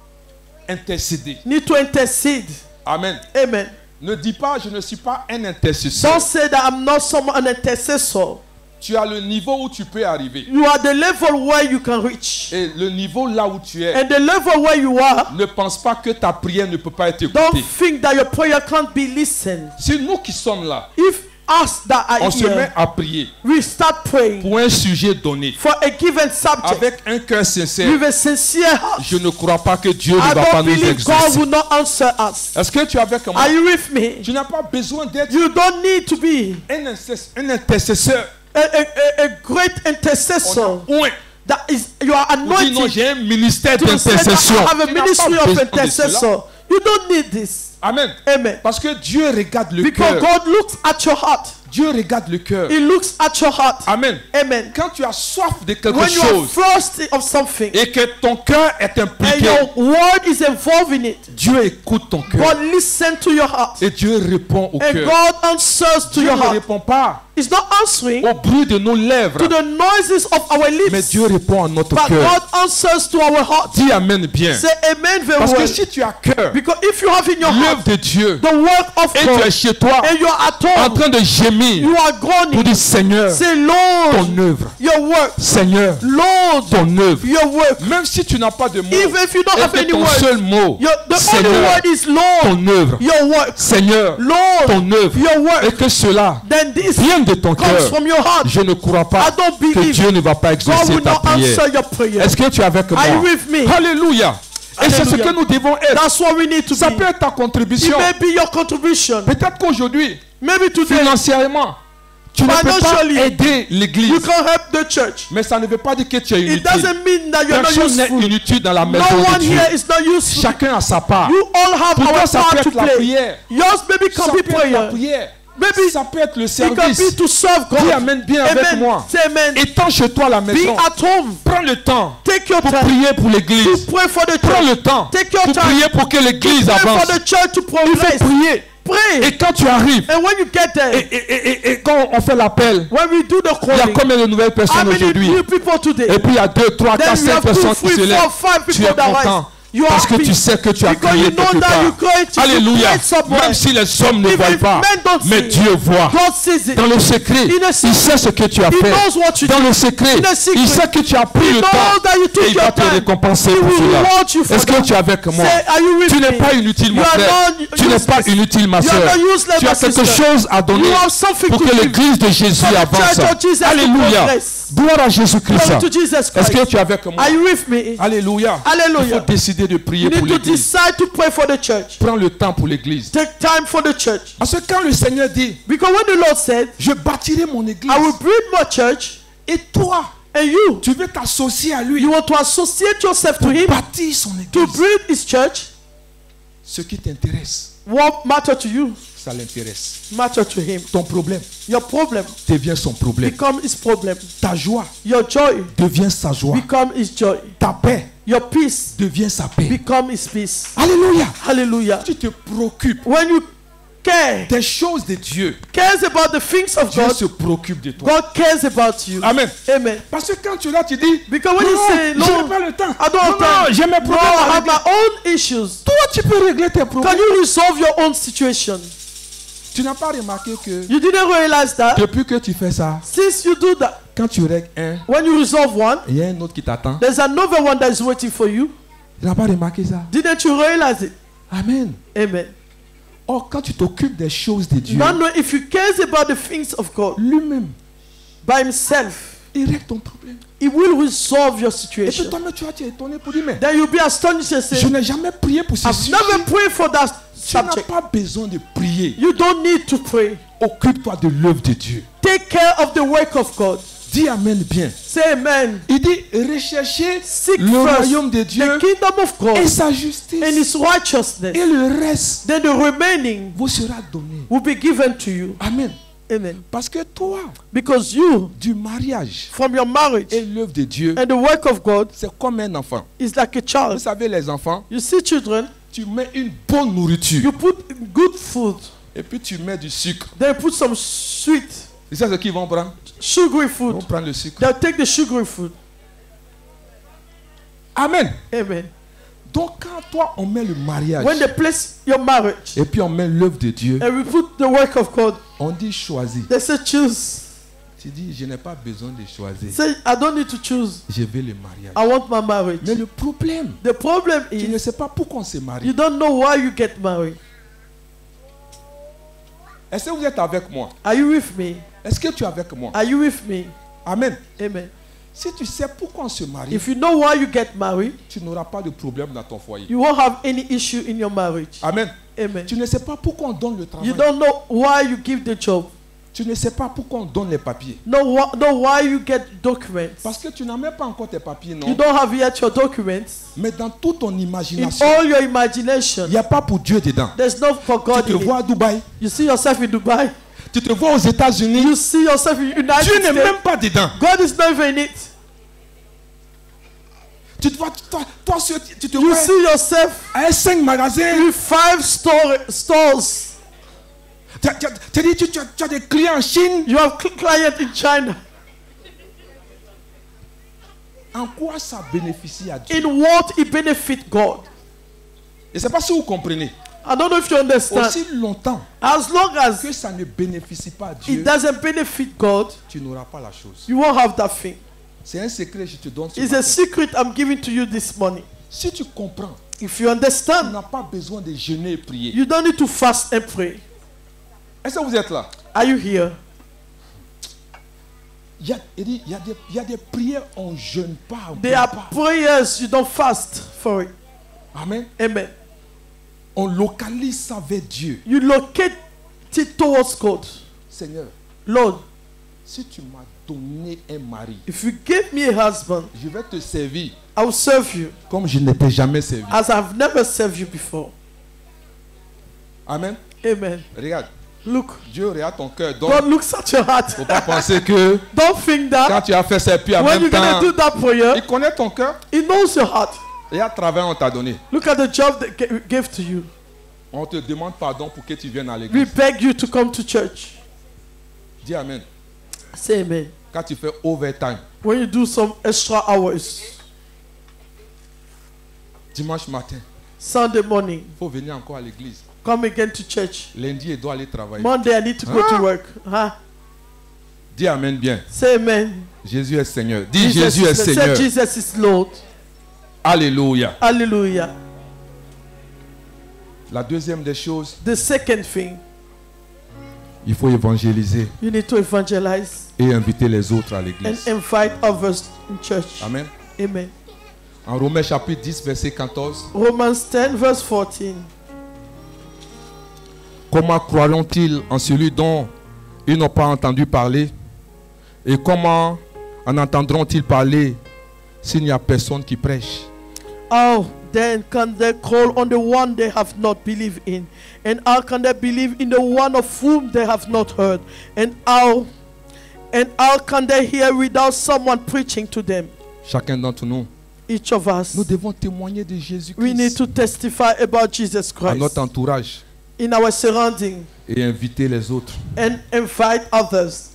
intercéder. need to intercede. Amen. Amen. Ne dis pas, je ne suis pas un intercesseur. Don't say that I'm not an intercessor. Tu as le niveau où tu peux arriver. You are the level where you can reach. Et le niveau là où tu es, And the level where you are, ne pense pas que ta prière ne peut pas être don't écoutée. think that your prayer can't be listened. Si nous qui sommes là, If us that are on se met here, à prier we start praying pour un sujet donné, for a given subject avec un cœur sincère, with a sincere heart, je ne crois pas que Dieu I ne va pas don't nous believe God exaucer. will not answer us. Est-ce que tu es avec moi? Are you with me? Tu n'as pas besoin d'être You don't need to be un intercesseur. a great intercessor. Oui. That is, you are On dit non, anointed j'ai un ministère to say that d'intercession. I have a Tu n'as ministry pas of besoin de cela. intercessor. You don't need this. Amen. Amen. Parce que Dieu regarde le Because cœur. God looks at your heart. Dieu regarde le cœur. He looks at your heart. Amen. Amen. Quand tu as soif de quelque When you are chose thirsty of something et que ton cœur est and impliqué, your word is involved in it, Dieu écoute ton cœur God listens to your heart. et Dieu répond au And cœur. God answers to Dieu your ne heart. répond pas He's not answering au bruit de nos lèvres, to the noises of our mais lips, Dieu répond à notre but cœur. God answers to our heart. Dis Amen bien. Say amen very Parce que well. si tu as cœur, Because if you have in your l'œuvre heart de Dieu, the work of et tu es God chez toi and you are at en home, train de gémir you are pour groaning. dire Seigneur, Say, ton Lord, œuvre. your work. Seigneur, Lord, ton œuvre. your work. Même si tu n'as pas de mots, Even if you don't et have que any ton word, seul mot, the only Seigneur, word is Lord, ton œuvre. your work. Seigneur, Lord, ton œuvre. your work. Et que cela Then this vienne de ton comes cœur. from your heart. Je ne crois pas I don't que believe Dieu ne va pas God exaucer will ta not prière. answer your prayer. Est-ce que tu es avec moi? Are you with me? Alléluia. Et c'est ce Hallelujah. que nous devons être. That's what we need to Ça be. peut être ta It contribution. may be your contribution. Peut-être qu'aujourd'hui, Maybe today financièrement, tu ne peux pas Financially, aider you l'église. can help the church. Mais ça ne veut pas dire que tu es It inutile. doesn't mean that you're not Personne n'est useful. inutile dans la maison No de one Dieu. here is not useful. Chacun a sa part. You all have Pour toi, our ça peut part to être la play. prière. Yours maybe Ça can peut be être la prayer. prière. Maybe Ça peut être le it can service. be to serve God. Dis Amen bien avec Amen. moi. Say amen. Étant chez toi à la Be maison, at home. prends le temps Take your pour time prier pour to l'église. pray for the Prends church. le temps Take your pour time prier pour que l'église Pray avance. for the church to Il faut progress. prier. Pray. Et quand tu arrives, And when you get there, et quand on fait l'appel, when we do the il y a calling, combien de nouvelles how personnes many aujourd'hui? new people today? Et puis il y a 2, 3, 4, Then you 5 have 2, personnes qui 3, se 4, lèvent. 5 Tu people es that rise. content. You are Parce que happy. tu sais que tu as Because crié you know quelque that you're part. going to Alléluia. pray somewhere. Même si les hommes ne Even voient if pas, men don't mais see, Dieu voit. God sees it. Dans le secret, In a il secret. sait ce que tu as He fait. knows what you Dans did. le secret, In a secret. il sait que tu as pris He le knows temps that you took et il va your te time. récompenser He pour will cela. reward you for Est-ce que that. tu es avec moi? Say, are you with Tu n'es me? pas inutile, mon You are frère. not Tu n'es pas useless. inutile, ma You are soeur. not useless, Tu as my quelque sister. chose à donner You have something pour to que give. l'église de Jésus For the avance. church of Jesus to Alléluia. progress. Gloire à Jésus-Christ. Glory to Jesus Est-ce Christ. que tu es avec moi? Are you with me? Alléluia. Hallelujah. Il faut décider de prier You pour need to l'église. decide to pray for the church. Prends le temps pour l'église. Take time for the church. Parce que quand le Seigneur dit, Because when the Lord said, je bâtirai mon église, I will build my church, et toi, and you, tu veux t'associer à lui you want to associate yourself to pour him, bâtir son to église. build his church, Ce qui t'intéresse, what matter to you, ça l'intéresse. matter to him. Ton problème Your problem devient son problème. become his problem. Ta joie Your joy devient sa joie. become his joy. Ta paix Your peace devient sa paix. become his peace. Alléluia. Hallelujah. Tu te préoccupes When you care, des choses de Dieu. cares about the things of Dieu God, se préoccupe de toi. God cares about you. Amen. Amen. Parce que quand tu es là, tu dis, Because when non, you say, je no, n'ai pas le temps. I don't have Non, time. j'ai mes No, problèmes I à have régler. my own issues. Toi, tu peux régler tes Can problèmes. you resolve your own situation? Tu n'as pas remarqué que You didn't realize that depuis que tu fais ça, since you do that, quand tu règles un, when you resolve one, il y a un autre qui t'attend. there's another one that is waiting for you. Tu n'as pas remarqué ça? Didn't you realize it? Amen. Amen. Or, quand tu t'occupes des choses de Dieu, Now, know if you cares about the things of God lui-même, by himself, il règle ton problème. he will resolve your Et puis situation. toi-même, tu vas t'étonner pour dire, mais Then you'll be astonished and say, je n'ai jamais prié pour ce I've sujet. never prayed for that Tu n'as subject. pas besoin de prier. You don't need to pray. Occupe-toi de l'œuvre de Dieu. Take care of the work of God. Dis Amen bien. Say amen. Il dit recherchez Seek le first royaume de Dieu the kingdom of God et sa justice. and His righteousness. Et le reste Then the remaining vous sera donné. will be given to you. Amen. Amen. Parce que toi, Because you, du mariage from your marriage et l'œuvre de Dieu, and the work of God, c'est comme un enfant. is like a Vous child. savez, les enfants, You see children, tu mets une bonne nourriture you put good food, et puis tu mets du sucre. then put some sweet, C'est ça ce qu'ils vont prendre. sugary Ils vont food. prendre le sucre. They'll take the sugary food. Amen. Amen. Donc quand toi on met le mariage When they place your marriage et puis on met l'œuvre de Dieu, and we put the work of God, on dit choisis. they say choose. Tu dis je n'ai pas besoin de choisir. Say, I don't need to choose. Je veux le mariage. I want my marriage. Mais le problème, The problem tu ne is sais pas pourquoi on se marie. you don't know why you get married. Est-ce que vous êtes avec moi? Are you with me? Est-ce que tu es avec moi? Are you with me? Amen. Amen. Si tu sais pourquoi on se marie, If you know why you get married, tu n'auras pas de problème dans ton foyer. you won't have any issue in your marriage. Amen. Amen. Tu ne sais pas pourquoi on donne le travail. You don't know why you give the job. Tu ne sais pas pourquoi on donne les papiers. Know why you get documents. Parce que tu n'as même pas encore tes papiers, You non? don't have yet your documents. Mais dans toute ton In imagination, all your imagination, il n'y a pas pour Dieu dedans. there's no for God Tu te in vois it. à Dubaï, You see yourself in Dubai. tu te vois aux États-Unis, You see yourself in United Dieu n'est States. même pas dedans. God is not even in it. Tu te vois, tu te You vois see yourself à 5 magasins. in 5 stores. Tu as des clients en Chine. You have clients in China. En quoi ça bénéficie à Dieu? In what it benefit God? Je ne sais pas si vous comprenez. I don't know if you understand. Aussi longtemps As long as que ça ne bénéficie pas à Dieu, it doesn't benefit God, tu n'auras pas la chose. you won't have that thing. C'est un secret que je te donne ce It's a matin. secret I'm giving to you this morning. Si tu comprends, If you tu understand, n'as pas besoin de jeûner et prier. you don't need to fast and pray. Est-ce que vous êtes là? Are you here? Il y a des prières, on ne jeûne pas. On There prie are pas. prayers you don't fast for it. Amen. Amen. On localise ça vers Dieu. You locate it towards God. Seigneur, Lord, si tu m'as donné un mari, if you give me a husband, je vais te servir I will serve you comme je ne t'ai jamais servi. as I've never served you before. Amen. Amen. Regarde, Look, Dieu regarde ton cœur. Donc, God looks at your heart. faut pas penser que Don't think quand that tu as fait ça, puis en when même you're going temps, to do that prayer, il connaît ton cœur. He knows your heart. Et à travers, on t'a donné. Look at the job that gave to you. On te demande pardon pour que tu viennes à We l'église. beg you to come to church. Dis Amen. Say amen. Quand tu fais overtime, When you do some extra hours, dimanche matin, Sunday morning, il faut venir encore à l'église. come again to church. Lundi, il doit aller travailler. Monday, I need to go to work. Huh? Dis Amen bien. Say amen. Jésus est Seigneur. Dis Jésus est Seigneur. Say Jesus is Lord. Alléluia. Hallelujah. La deuxième des choses, The second thing, il faut évangéliser you need to evangelize et inviter les autres à and l'église. invite others in church. Amen. Amen. En Romains chapitre 10, verset 14. Romans 10, verse 14. Comment croiront-ils en celui dont ils n'ont pas entendu parler? Et comment en entendront-ils parler s'il n'y a personne qui prêche? How then can they call on the one they have not believed in? And how can they believe in the one of whom they have not heard? And how can they hear without someone preaching to them? Chacun d'entre nous, Each of us, nous devons témoigner de we need Jésus-Christ to testify about Jesus à notre Christ entourage in our surrounding et inviter les autres. and invite others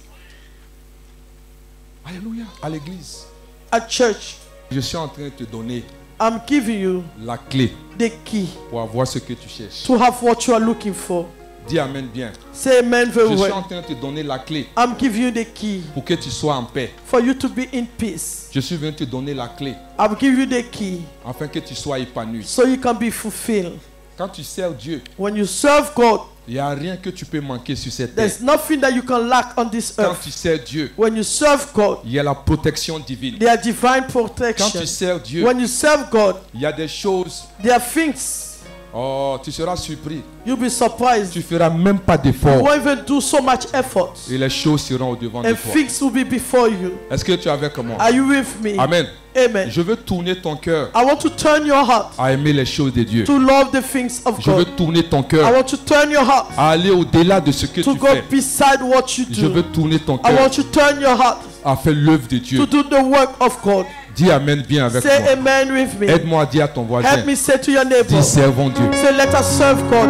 Alléluia. À l'église, at church. je suis en train de te donner I'm giving you la clé the key pour avoir ce que tu cherches. to have what you are looking for. Dis Amen bien. Say amen Je very suis en well. train de te donner la clé I'm giving you the key pour que tu sois en paix. for you to be in peace. Je suis venu te donner la clé I'll give you the key afin que tu sois épanoui. so you can be fulfilled. Quand tu sers Dieu, When you serve God, il n'y a rien que tu peux manquer sur cette terre. there's nothing that you can lack on this Quand earth. tu sers Dieu, When you serve God, il y a la protection divine. there are divine Quand protection. tu sers Dieu, When you serve God, il y a des choses there are things Oh, tu seras surpris. You'll be surprised. Tu feras même pas You d'effort. won't even do so much effort. Et les choses seront au devant de And toi. things will be before you. Est-ce que tu es avec moi? Are you with me? Amen. Amen. Je veux tourner ton cœur I want to turn your heart à aimer les choses de Dieu. to love the things of Je veux God. tourner ton I cœur want to turn your heart à aller au-delà de ce que to tu go fais. beside what you Je veux do. tourner ton I cœur want to turn your heart à faire l'œuvre de Dieu. to do the work of God. Dis Amen bien avec Say moi. amen with me. Aide-moi à dire à ton voisin. Help me say to your neighbor. Dis servons Dieu. Say let us serve God.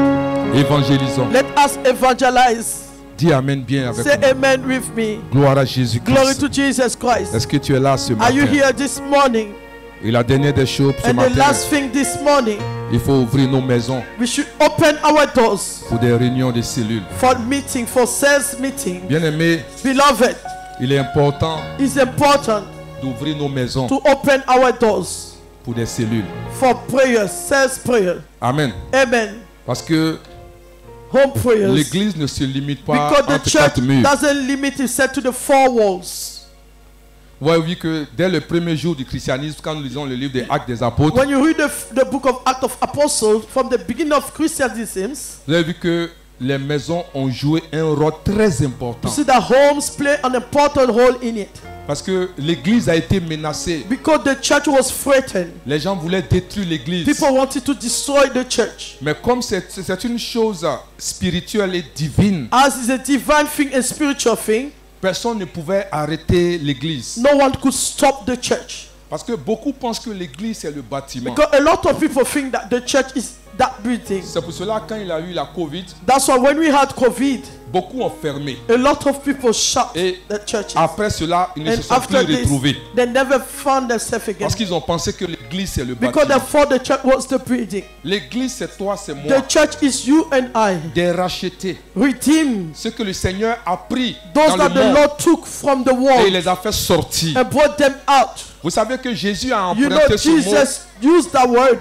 Évangélisons. Let us evangelize. Dis Amen bien avec Say moi. amen with me. Gloire à Glory Jésus-Christ. to Jesus Christ. Est-ce que tu es là ce Are you matin? here this morning? Et la dernière des choses ce And the matin, last thing this morning, il faut ouvrir nos maisons we should open our doors pour des réunions de cellules. for meeting, for sales meeting. Bien-aimés, Beloved, il est important it's important d'ouvrir nos maisons to open our doors pour des cellules. for prayers, sales prayer. Amen. Amen. Parce que Home prayers. l'église ne se limite pas Because the entre church quatre murs. doesn't limit itself to the four walls. Vous avez vu que dès le premier jour du christianisme, quand nous lisons le livre des Actes des Apôtres, When you read the book of Acts of Apostles, from the beginning of Christianism, vous avez vu que les maisons ont joué un rôle très you important. see that homes play an important role in it. Parce que l'église a été menacée. Because the church was threatened. Les gens voulaient détruire l'église. People wanted to destroy the church. Mais comme c'est une chose spirituelle et divine, As is a divine thing and spiritual thing, personne ne pouvait arrêter l'église. no one could stop the church. Parce que beaucoup pensent que l'église c'est le bâtiment. Because a lot of people think that the church is that building. C'est pour cela quand il a eu la Covid, That's why when we had COVID, beaucoup ont fermé. a lot of people shut Et the churches. après cela, ils ne se And sont after plus this, retrouvés. they never found themselves again. Parce qu'ils ont pensé que l'église c'est le Because they bâtiment. thought the church was the building. L'église c'est toi, c'est The moi. church is you and I, Des rachetés. redeemed. Ce que le Seigneur a pris dans Those le that the monde Lord took from the et il world les a fait sortir. and brought them out. Vous savez que Jésus a You know, emprunté ce mot Jesus used that word,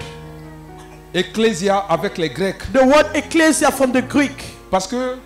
ecclésia avec les Grecs. the word ecclesia from the Greek, Parce que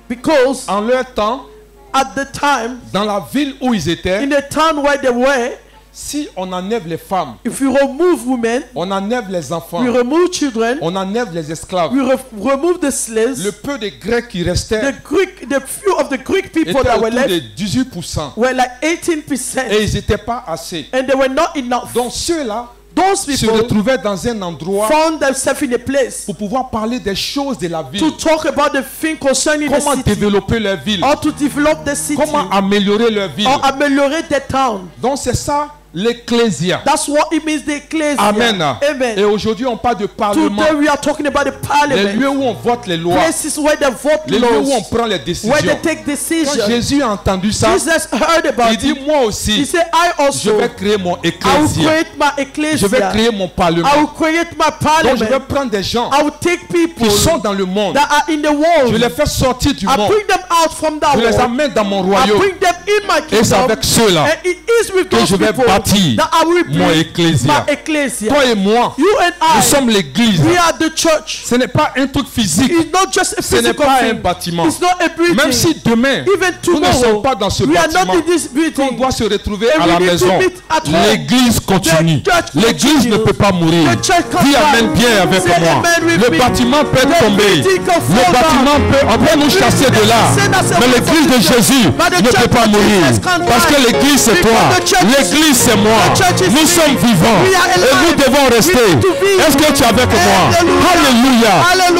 because en leur temps, at the time, dans la ville où ils étaient, in the town where they were, si on enlève les femmes, if you remove women, on enlève les enfants, we remove children, on enlève les esclaves, we remove the slaves, le peu de Grecs qui restaient the few of the Greek people était that were autour de left 18%. were like Et 18%, ils n'étaient pas assez. and they were not enough. Donc ceux-là Those se people retrouvaient dans un endroit found themselves in a place pour pouvoir parler des choses de la ville. to talk about the thing concerning the Comment city, développer leur ville. or to develop the city, Comment améliorer leur ville. or ameliorate the town. Donc c'est ça l'ecclésia. That's what it means, the ecclesia. Amen. Et Amen. aujourd'hui on parle de parlement. Today we are talking about the Les lieux parliament, où on vote les lois. places where they vote Les lieux où on laws, prend les décisions. where they take Quand decisions. Jésus a entendu ça, Jesus heard about il dit it. moi He aussi, said, I je also, vais créer mon I will ecclésia. create my Je vais ecclesia. créer mon parlement. I will create my Donc je vais parliament. prendre des gens I will take people qui sont dans le monde. that are in the Je world. les fais sortir du I monde. bring them out from that Je les world. amène dans mon I royaume. bring them in my Et c'est kingdom. avec ceux-là And it is with que those je vais people bâtir that I will mon build ecclésia. my ecclesia. Toi et moi, You and nous I, sommes l'église. we are the church. Ce n'est pas un truc physique. It's not just a Ce n'est physical pas un thing. bâtiment. It's not a building. Même si demain, Even nous ne sommes tomorrow, pas dans ce we are bâtiment, not in this qu'on building. doit se retrouver And à we la need to maison, meet at home. l'église continue. The church L'église ne continues. peut pas mourir. The church can't Dis die. amen bien avec Say moi. amen with Le me. bâtiment peut The tomber. building can Le fall bâtiment down. on peut nous chasser de là. Mais l'église de Jésus ne peut pas mourir. Parce que l'église c'est toi. L'église c'est moi. Nous sommes vivants. Et nous devons rester. Est-ce que tu es avec moi? Alléluia.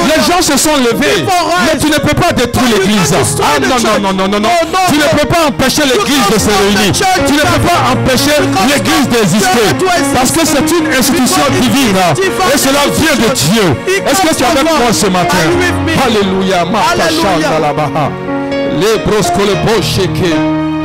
Les gens se sont levés. Mais tu ne peux pas détruire l'église. Ah non, non, non, non, non, non. Tu ne peux pas empêcher l'église de se réunir. Tu ne peux pas empêcher l'église d'exister. Parce que c'est une institution divine. Et cela vient de Dieu. Est-ce que tu es avec moi ce matin? Alléluia.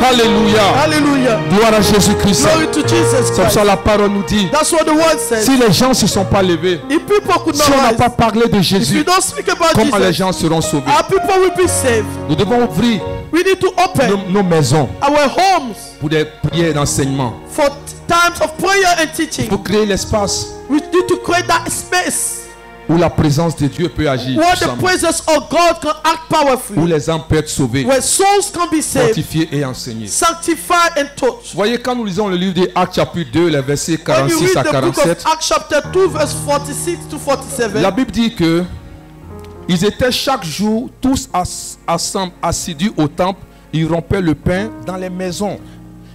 Alléluia. Hallelujah. Gloire à Jésus-Christ. Glory to Jesus C'est Christ. ça la parole nous dit. That's what the word says. Si les gens ne se sont pas levés, If people could si not on n'a pas rise, parlé de if you Jésus, don't speak about comment les Jesus, gens seront sauvés? our people will be saved. Nous devons ouvrir We need to open nos maisons our homes pour des prières d'enseignement. for times of prayer and teaching. Pour créer l'espace We need to create that space où la présence de Dieu peut agir where the puissamment, presence of God can act où powerfully, les âmes peuvent être sauvées, where souls can be saved, fortifiées et enseignées. sanctified and taught. Vous voyez, quand nous lisons le livre des Actes chapitre 2, les versets When you 46 read à the book of 47, Acts chapter 2 verse 46 to 47, la Bible dit que ils étaient chaque jour tous assidus au temple, ils rompaient le pain dans les maisons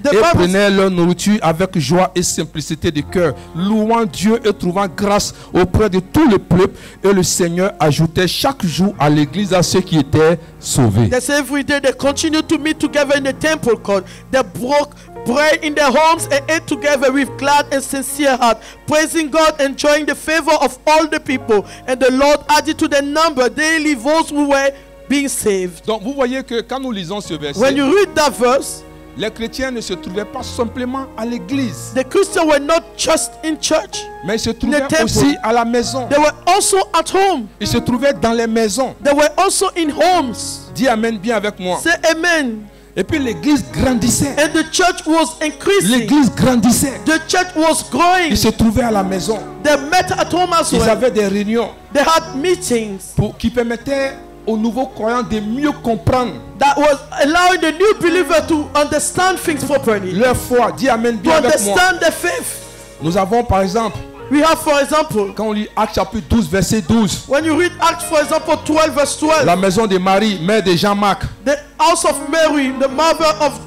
the et Bible, prenaient leur nourriture avec joie et simplicité de cœur, louant Dieu et trouvant grâce auprès de tout le peuple. Et le Seigneur ajoutait chaque jour à l'église à ceux qui étaient sauvés. they say every day they continued to meet together in the temple court. They broke bread in their homes and ate together with glad and sincere heart, praising God, enjoying the favor of all the people. And the Lord added to their number daily those who were being saved. Donc vous voyez que quand nous lisons ce verset, When you read that verse, les chrétiens ne se trouvaient pas simplement à l'église, the Christians were not just in church, mais ils se trouvaient temple. aussi à la maison. they were also at home. Ils se trouvaient dans les maisons. They were also in homes. Dis amen bien avec moi. Say amen. Et puis l'église grandissait. And the church was increasing. L'église grandissait. The church was growing. Ils se trouvaient à la maison. They met at home as Ils well. avaient des réunions They had meetings qui permettaient aux nouveaux croyants de mieux comprendre that was allowing the new believer to understand things properly, leur foi. Dis amen to bien avec moi. understand the faith. Nous avons par exemple, We have, for example, quand on lit Actes chapitre 12 verset 12, when you read Acts, for example, 12 verse 12, la maison de Marie, mère de Jean-Marc. the house of Mary, the mother of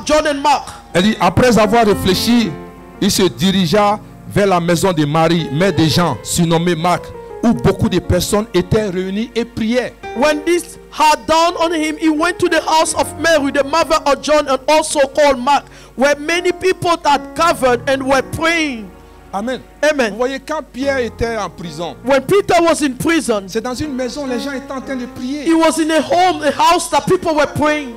John and Mark. Elle dit, après avoir réfléchi, il se dirigea vers la maison de Marie, mère de Jean, surnommée Marc, où beaucoup de personnes étaient réunies et priaient. When this had dawned on him, he went to the house of Mary, the mother of John, and also called Mark, where many people had gathered and were praying. Amen. Vous Amen. voyez, quand Pierre était en prison, When Peter was in prison, c'est dans une maison, les gens étaient en train de he prier. was in a home, a house that people were praying.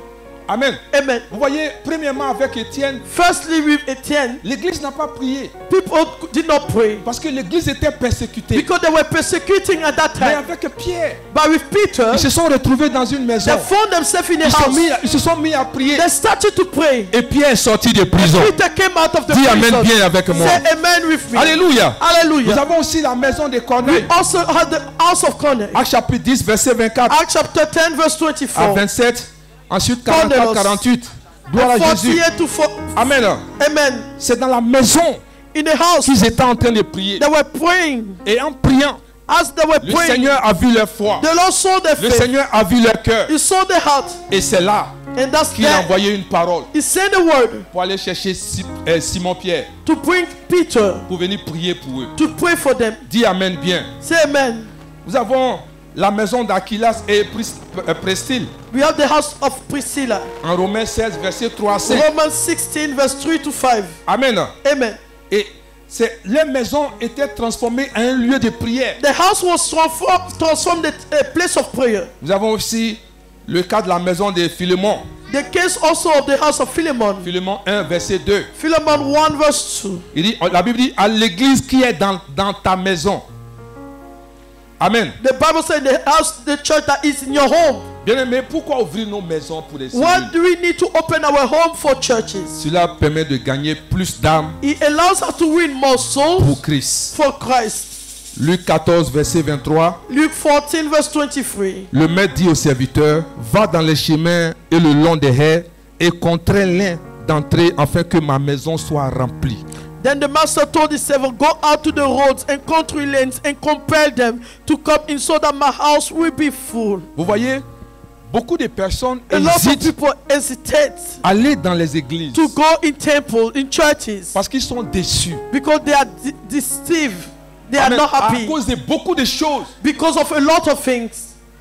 Amen. Amen. Vous voyez, premièrement avec Étienne, Firstly, with Etienne, l'église n'a pas prié people did not pray parce que l'église était persécutée. because they were persecuting at that Mais time. avec Pierre, But with Peter, ils se sont retrouvés dans une maison. they found themselves in a Ils house. se sont mis à prier. They started to pray. Et Pierre est sorti de prison. Peter came out of the Dis prison. amen bien avec moi. Say amen with me. Alléluia. Nous Hallelujah. avons aussi la maison de We Corneille. also had the house of Cornelius. Actes chapitre 10, verset 24 Acts chapter 10 verse à 24. 27. Ensuite 44, Cornelius. 48. Gloire à Jésus. 48 to 4. Amen. Amen. C'est dans la maison In the house, qu'ils étaient en train de prier. they were praying. Et en priant, As they were le praying, Seigneur a vu leur foi. the Lord saw their Le faith. Seigneur a vu leur cœur. He saw their heart. Et c'est là And that's qu'il a there. envoyé une parole He sent a word pour aller chercher Simon-Pierre to bring Peter pour venir prier pour eux. to pray for them. Dis amen bien. Say amen. Nous avons la maison d'Aquilas et Priscille We have the house of Priscilla. en Romains 16, verset 3 à 5. Romans 16 verse 3 to 5. Amen. Amen. Et les maisons étaient transformées en un lieu de prière. The house was transformed a place of prayer. Nous avons aussi le cas de la maison de Philémon. The case also of the house of Philemon. Philémon 1, verset 2. Philemon 1 verse 2. Il dit, la Bible dit, à l'église qui est dans ta maison. Amen. The Bible says the house, the church that is in your home. Bien-aimés, pourquoi ouvrir nos maisons pour les Why cellules? do we need to open our home for churches? Cela permet de gagner plus d'âmes It allows us to win more souls pour Christ. for Christ. Luc 14, verset 23. Luke 14 verse 23. Le maître dit au serviteur, va dans les chemins et le long des haies et contrains-les d'entrer afin que ma maison soit remplie. Then the master told his servant, go out to the roads and country lanes and compel them to come in so that my house will be full. Vous voyez, beaucoup de personnes A lot of hésitent people hesitate à aller dans les églises to go in temples, in churches, parce qu'ils sont déçus. because they are deceived. They are Amen. not À happy cause de beaucoup de choses. because of a lot of things.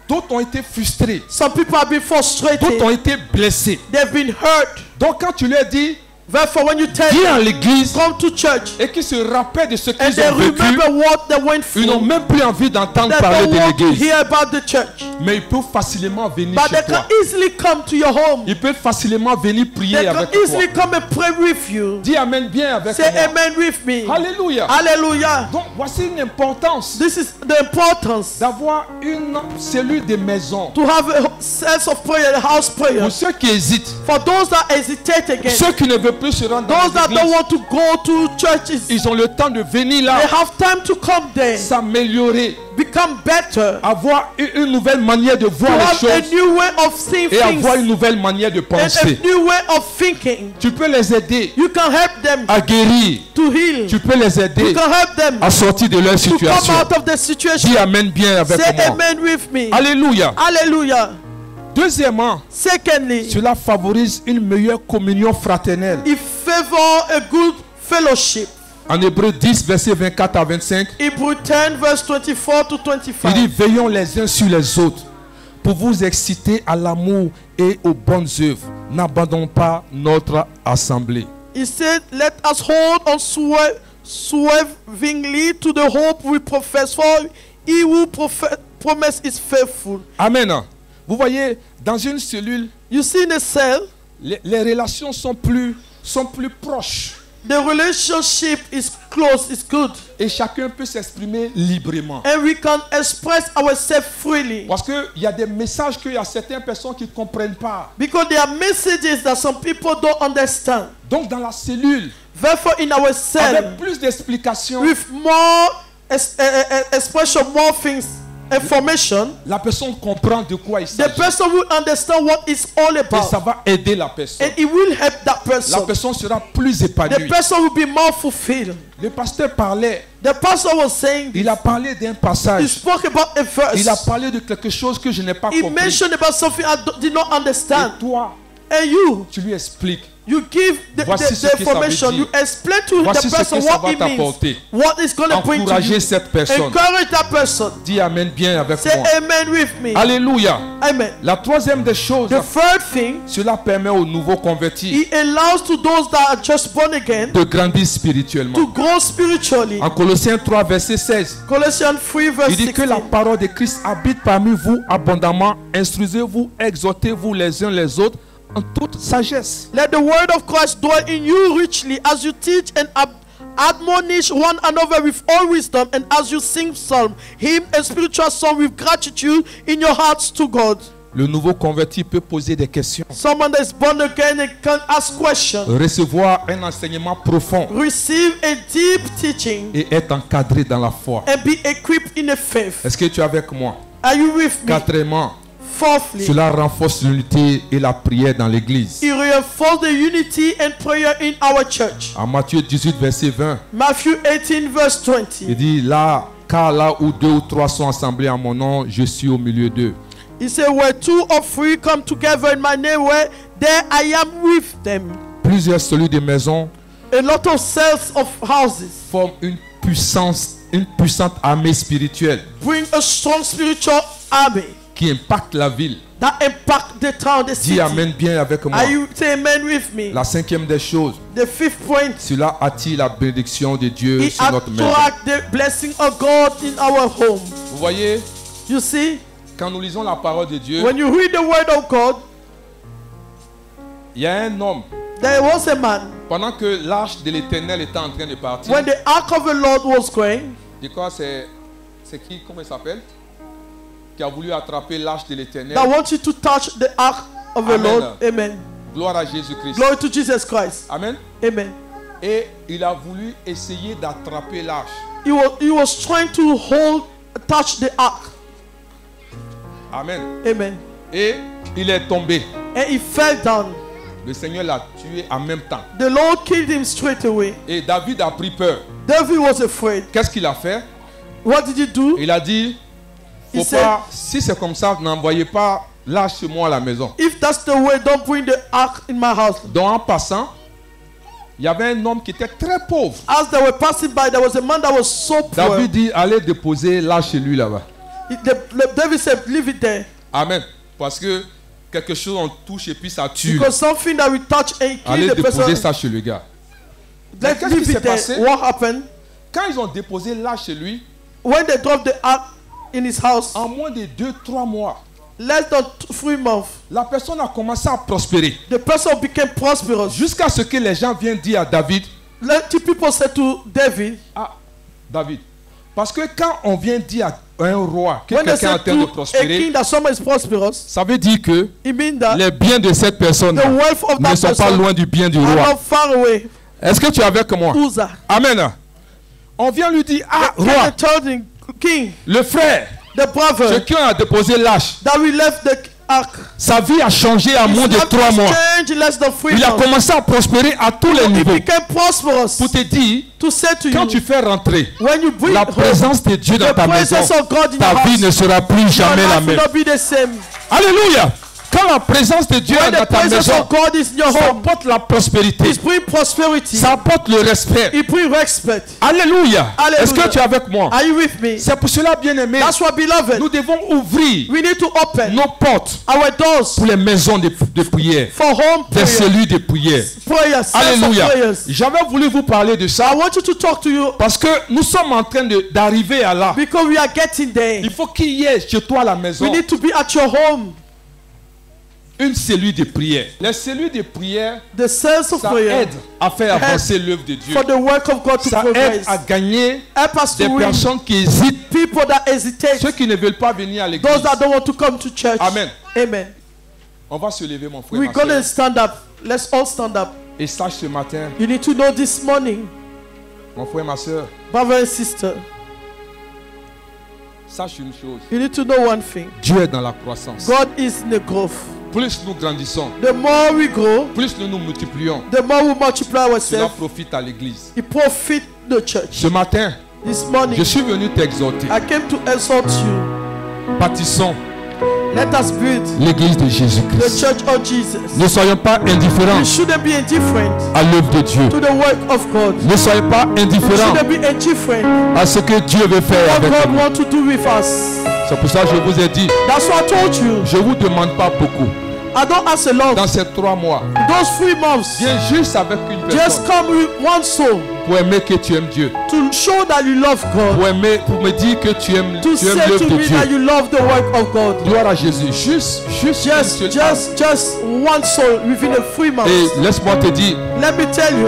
D'autres ont été frustrés. Some people have been D'autres ont frustrated. été blessés. They've been hurt. Donc quand tu leur dis, Therefore, when you tell viens à them, l'église come to church, et qu'ils se rappellent de ce and qu'ils they ont vécu, remember what they went ils n'ont through, même plus envie d'entendre they parler don't de want to l'église. hear about the church. Mais ils peuvent facilement venir but they chez can toi. easily come to your home. Ils peuvent facilement venir prier They can avec toi. easily come and pray with you. Dis amen bien avec Say moi. amen with me. Alléluia. Hallelujah. Donc voici une importance This is the importance d'avoir une cellule de maison. to have a sense of prayer, a house prayer. Pour ceux qui hésitent, For those that hesitate again, ceux qui ne veulent plus se rendre dans those that les don't églises, want to go to churches, ils ont le temps de venir they là, have time to come there, s'améliorer, become better, avoir une nouvelle manière de to voir les have a choses new way of seeing et things, avoir une nouvelle manière de and penser. a new way of thinking. Tu peux les aider You can help them à guérir. to heal. Tu peux les aider You can help them à sortir de leur to come situation. out of the situation. Dis amen bien avec Say moi. amen with me. Alléluia. Hallelujah. Deuxièmement, Secondly, cela favorise une meilleure communion fraternelle. it favor a good fellowship. En Hébreux 10, versets 24 à 25, Hebrew 10 verse 24 to il 25. dit: veillons les uns sur les autres pour vous exciter à l'amour et aux bonnes œuvres. N'abandonnons pas notre assemblée. He said, let us hold on swervingly to the hope we profess, for he who promise is faithful. Amen. Vous voyez, dans une cellule, You see in a cell, les relations sont plus proches. the relationship is close, is good. Et chacun peut s'exprimer librement. And we can express ourselves freely. Parce qu'il y a des messages qu'il y a certaines personnes qui ne comprennent pas. Because there are messages that some people don't understand. Donc dans la cellule, Therefore, in our cell, avec plus d'explications, with more expression, more things, information, la personne comprend de quoi il the s'agit. person will understand what it's all Et ça about. va aider la personne. And it will help that La person. personne sera plus The épanouie. person will be more fulfilled. Le pasteur parlait, The pastor was saying, il a parlé d'un he passage. spoke about a Il a verse. parlé de quelque chose que je n'ai pas He compris. mentioned about something I did not Et understand. toi, And you tu lui expliques. give the Voici ce the que ça veut information. dire. You explain to Voici the ce person que ça what va it means. t'apporter. What it's going to bring to Encourager you. cette personne. Encourage that person. Dis amen bien avec Say moi. amen with me. Alléluia. Amen. La troisième des choses, The third thing, cela permet aux nouveaux convertis he allows to those that are just born again de grandir to spirituellement. grow spiritually. En Colossiens 3, verset 16, Colossians 3 verse il dit que la 16. parole de Christ habite parmi vous abondamment. Instruisez-vous, exhortez-vous les uns les autres en toute sagesse. Let the word of Christ dwell in you richly as you teach and admonish one another with all wisdom, and as you sing psalm, hymn, and spiritual song with gratitude in your hearts to God. Le nouveau converti peut poser des questions, Someone that is born again and can ask questions, recevoir un enseignement profond receive a deep teaching, et être encadré dans la foi. and be equipped in the faith. Est-ce que tu es avec moi? Are you with me? Quatrièmement, Fourthly, cela renforce l'unité et la prière dans l'église. it reinforces the unity and prayer in our church. En Matthieu 18, verset 20, Matthew 18 verse il 20. dit là, car là où deux ou trois sont assemblés en mon nom, je suis au milieu d'eux. He said, where two or three come together in my name, where there I am with them. Plusieurs cellules de maison A lot of cells of houses forment une puissante armée spirituelle bring a strong spiritual army qui impacte la ville. that impact the town, the city. Dis amen bien avec moi. Are you say amen with me? La cinquième des choses, The fifth point, cela attire la bénédiction de Dieu it sur notre maison. attract the blessing of God in our home. Vous voyez, You see, quand nous lisons la parole de Dieu, when you read the word of God, il y a un homme, there was a man, pendant que l'arche de l'Éternel était en train de partir. when the ark of the Lord was going, Je crois que c'est qui, comment il s'appelle, qui a voulu attraper l'arche de l'Éternel. that wants you to touch the ark of the Amen. Lord. Amen. Gloire à Jésus-Christ. Glory to Jesus Christ. Amen. Amen. Et il a voulu essayer d'attraper l'arche. He was trying to touch the ark. Amen. Amen. Et il est tombé. And he fell down. Le Seigneur l'a tué en même temps. The Lord killed him straight away. Et David a pris peur. David was afraid. Qu'est-ce qu'il a fait? What did he do? Il a dit, He faut pas, si c'est comme ça, n'envoyez pas l'arche chez moi à la maison. If that's the way, don't bring the ark in my house. Donc en passant, il y avait un homme qui était très pauvre. As they were passing by, there was a man that was so poor. David dit, allez déposer l'arche chez lui là-bas. David said, leave it there. Amen. Parce que quelque chose on touche et puis ça tue. Because something that we touch and Allez kill the déposer person. ça chez le gars. Let's Qu'est-ce qui leave s'est it there. passé? What happened? Quand ils ont déposé l'arche chez lui, When they dropped the ark in his house, en moins de 2-3 mois, less than 3 months, la personne a commencé à prospérer. the person became prosperous. Jusqu'à ce que les gens viennent dire à David, Let the people say to David, ah, David, parce que quand on vient dire à un roi que when they quelqu'un est en say train de to a prospérer, king that someone is prosperous, ça veut dire que it means that les biens de cette personne the wealth of ne that sont pas person loin du bien du are roi. not far away. Est-ce que tu es avec moi? Uzzah. Amen. On vient lui dire, ah, King roi, told him, king, le frère, the brother ce qui a déposé l'âge, that we left the ark, sa vie a changé en his moins de life 3 has mois. changed in less than 3 Il a months. commencé à prospérer à tous les He niveaux. became prosperous. Pour te dire, To say to quand you, tu fais rentrer when you bring la home présence de Dieu dans the ta maison, presence of God in ta your vie house, ne sera plus your jamais la life will même. not be the same. Alléluia. Quand la présence de Dieu est When dans the ta presence maison, of God is in your ça home, apporte la prospérité. it brings prosperity. Ça apporte le respect. It brings respect. Alléluia. Alléluia. Est-ce que tu es avec moi? Are you with me? C'est pour cela, bien-aimé, That's why, beloved, nous devons ouvrir we need to open nos portes our doors pour les maisons de prière, for home des prayer, cellules de prière. prayers, sense of Alléluia. prayers. J'avais voulu vous parler de I ça want you to talk to you parce que nous sommes en train d'arriver à là. because we are getting there. Il faut qu'il y ait chez toi à la maison We need to be at your home. une cellule de prière. Les cellules de prière, The sense of ça prayer aide à faire avancer l'œuvre de Dieu. for the work of God to Ça aide progress. à gagner Help us des to win personnes qui hésitent, people that hesitate, ceux qui ne veulent pas venir à those l'église. that don't want to come to church. Amen. Amen. On va se lever, mon frère. We're ma going to sœur. stand up. Let's all stand up. Et sache ce matin, You need to know this morning, mon frère, ma soeur, brother and sister, sache une chose. you need to know one thing. Dieu est dans la croissance. God is in the growth. Plus nous grandissons, The more we grow, plus nous nous multiplions. the more we multiply Cela ourselves. profite à l'église. It profit the church. Ce matin, This morning, je suis venu t'exhorter. I came to exhort you. Bâtissons Let us build l'église de the Jésus-Christ. church of Jesus. Ne soyons pas indifférents We shouldn't be indifferent à l'œuvre de Dieu. to the work of God. Ne soyez pas We indifférents shouldn't be indifferent à ce que Dieu veut faire what avec God nous. wants to do with us. C'est pour ça que je vous ai dit, That's why I told you. je ne vous demande pas beaucoup. I don't ask a lot. Dans ces 3 mois, Those 3 months, viens juste avec une just personne come with one soul pour aimer que tu aimes Dieu. to show that you love God. Pour me dire que tu aimes To say l'œuvre to de me Dieu. that you love the work of God. Gloire à Jésus. Juste une seule âme. Just one soul within the 3 months. Et laisse-moi te dire Let me tell you,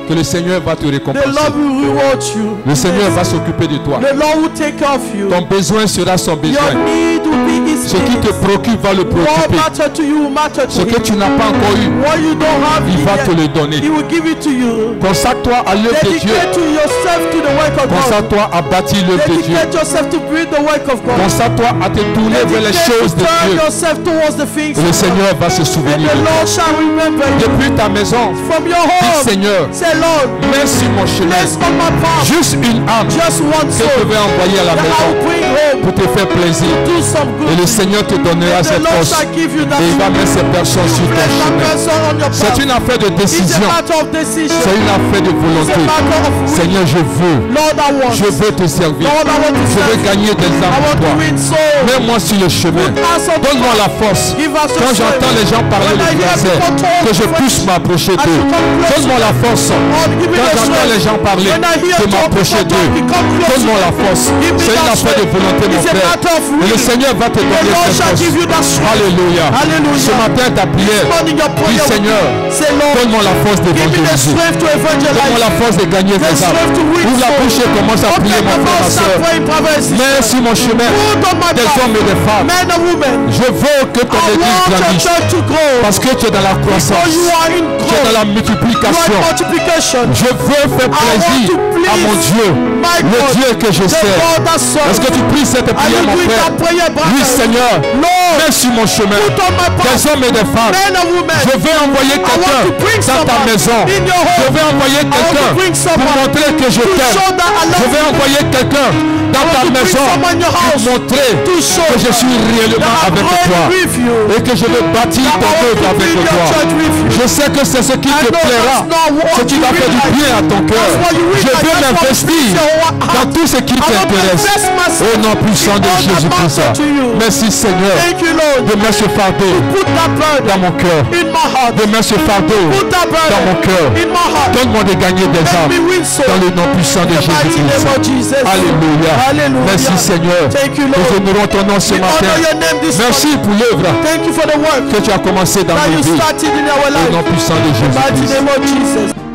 que le Seigneur va te the récompenser. Lord will reward you. Le Seigneur va s'occuper de toi. The Lord will take care of you. Ton besoin sera son Your besoin. need will be His Ce qui te need. préoccupe va le What préoccuper. matter to you will matter Ce to que tu Him. n'as pas encore eu, What you don't have, il va te le He donner. will give it to you. Consacre-toi à l'œuvre de Dieu. Dedicate to yourself to the work of God. Consacre-toi à bâtir l'œuvre de Dieu. Dedicate yourself to build the work of God. Consacre-toi à te tourner vers les Dedicate choses to de turn Dieu. yourself towards the things Et le of God. Seigneur va se And souvenir the de toi. Lord shall remember you. Depuis ta maison, From your dis home, Seigneur, say Lord, mets sur mon chemin place on my path juste une âme just one que je soul vais envoyer à la that I maison will bring home. pour te faire plaisir. Do some Et le good. Seigneur te donnera And the cette Lord force. shall give you that. Et il va mettre ces personnes sur ton Bless that chemin. person on your C'est path. une affaire de It's a décision. matter of decision. C'est une affaire de It's a volonté. matter of will. Seigneur, je veux. Lord, I want. Je veux te servir. Lord, I want to Je serve veux you. gagner des I âmes want pour to toi. win souls. Mets-moi sur le chemin. Put us on Donne-moi the la force. Give us the Quand strength. j'entends les gens parler When le I hear français, people talk que je French, puisse m'approcher I d'eux. should come close. Donne-moi la force. Lord, give me Quand the j'entends les strength. gens parler, When I hear de talk, m'approcher people d'eux. talk, come close. Donne-moi la force. Give me C'est une that affaire de strength. volonté, mon It's a frère. matter of Et le will. Seigneur va te The donner Lord cette shall force. give you that strength. Alléluia. Hallelujah. Ce matin, ta prière, Morning, your dis prayer will Seigneur, be, say Lord, donne-moi la force give me the d'évangéliser. strength to Donne-moi evangelize. la force de gagner The des âmes. strength to win Ouvre la souls. bouche et commence à prier, Open mon the frère, ma mouth, soeur. start praying, brother and sister. Mets sur mon chemin Put on my des path, hommes et des femmes. men and women. Je veux que ton I église want your grandisse. church to grow. Parce que tu es dans la So croissance. you are in Tu es dans growth. la You multiplication. are in multiplication. Je veux faire plaisir to please à mon Dieu, my le God, Dieu que je the sers. God that serves. Est-ce que tu pries cette Are prière, you mon doing frère? that prayer, brother? Oui, Seigneur, Lord, mets sur mon chemin put on my des path, hommes et des femmes. men and women. Je vais envoyer I quelqu'un want to bring dans ta someone maison. in your Je home vais envoyer want to quelqu'un bring pour someone montrer que je to t'aime. show that I Je love vais you. envoyer quelqu'un dans want ta to bring maison someone in your pour house montrer to show que je suis réellement that I'm avec praying toi with you. et que je veux bâtir That I ton want œuvre to avec build your toi. church with you. Je sais que c'est ce qui I te know plaira, that's not what ce qui you va faire really du like. bien à ton cœur. That's what you really Je like. veux That's what m'investir pleases your heart. dans tout ce qui I want to t'intéresse. invest myself Au nom puissant in de all that Jésus-Christ. matters to you. Merci Seigneur. Thank Thank you, Lord. Remets ce fardeau Put that burden dans mon cœur. in my heart. Remets ce fardeau Put that dans mon burden cœur. in my heart. Donne-moi de gagner des Let âmes me win souls. dans le nom puissant de In the mighty name of Jésus-Christ. Jesus. Alléluia. Hallelujah. Merci Seigneur. Thank you, Nous Lord. honorons ton nom ce We matin. honor your name this Merci morning. pour l'œuvre Thank you for the work que tu as commencé dans that nos you vies. started in our Au nom life. puissant de In the mighty Jésus-Christ. name of Jesus.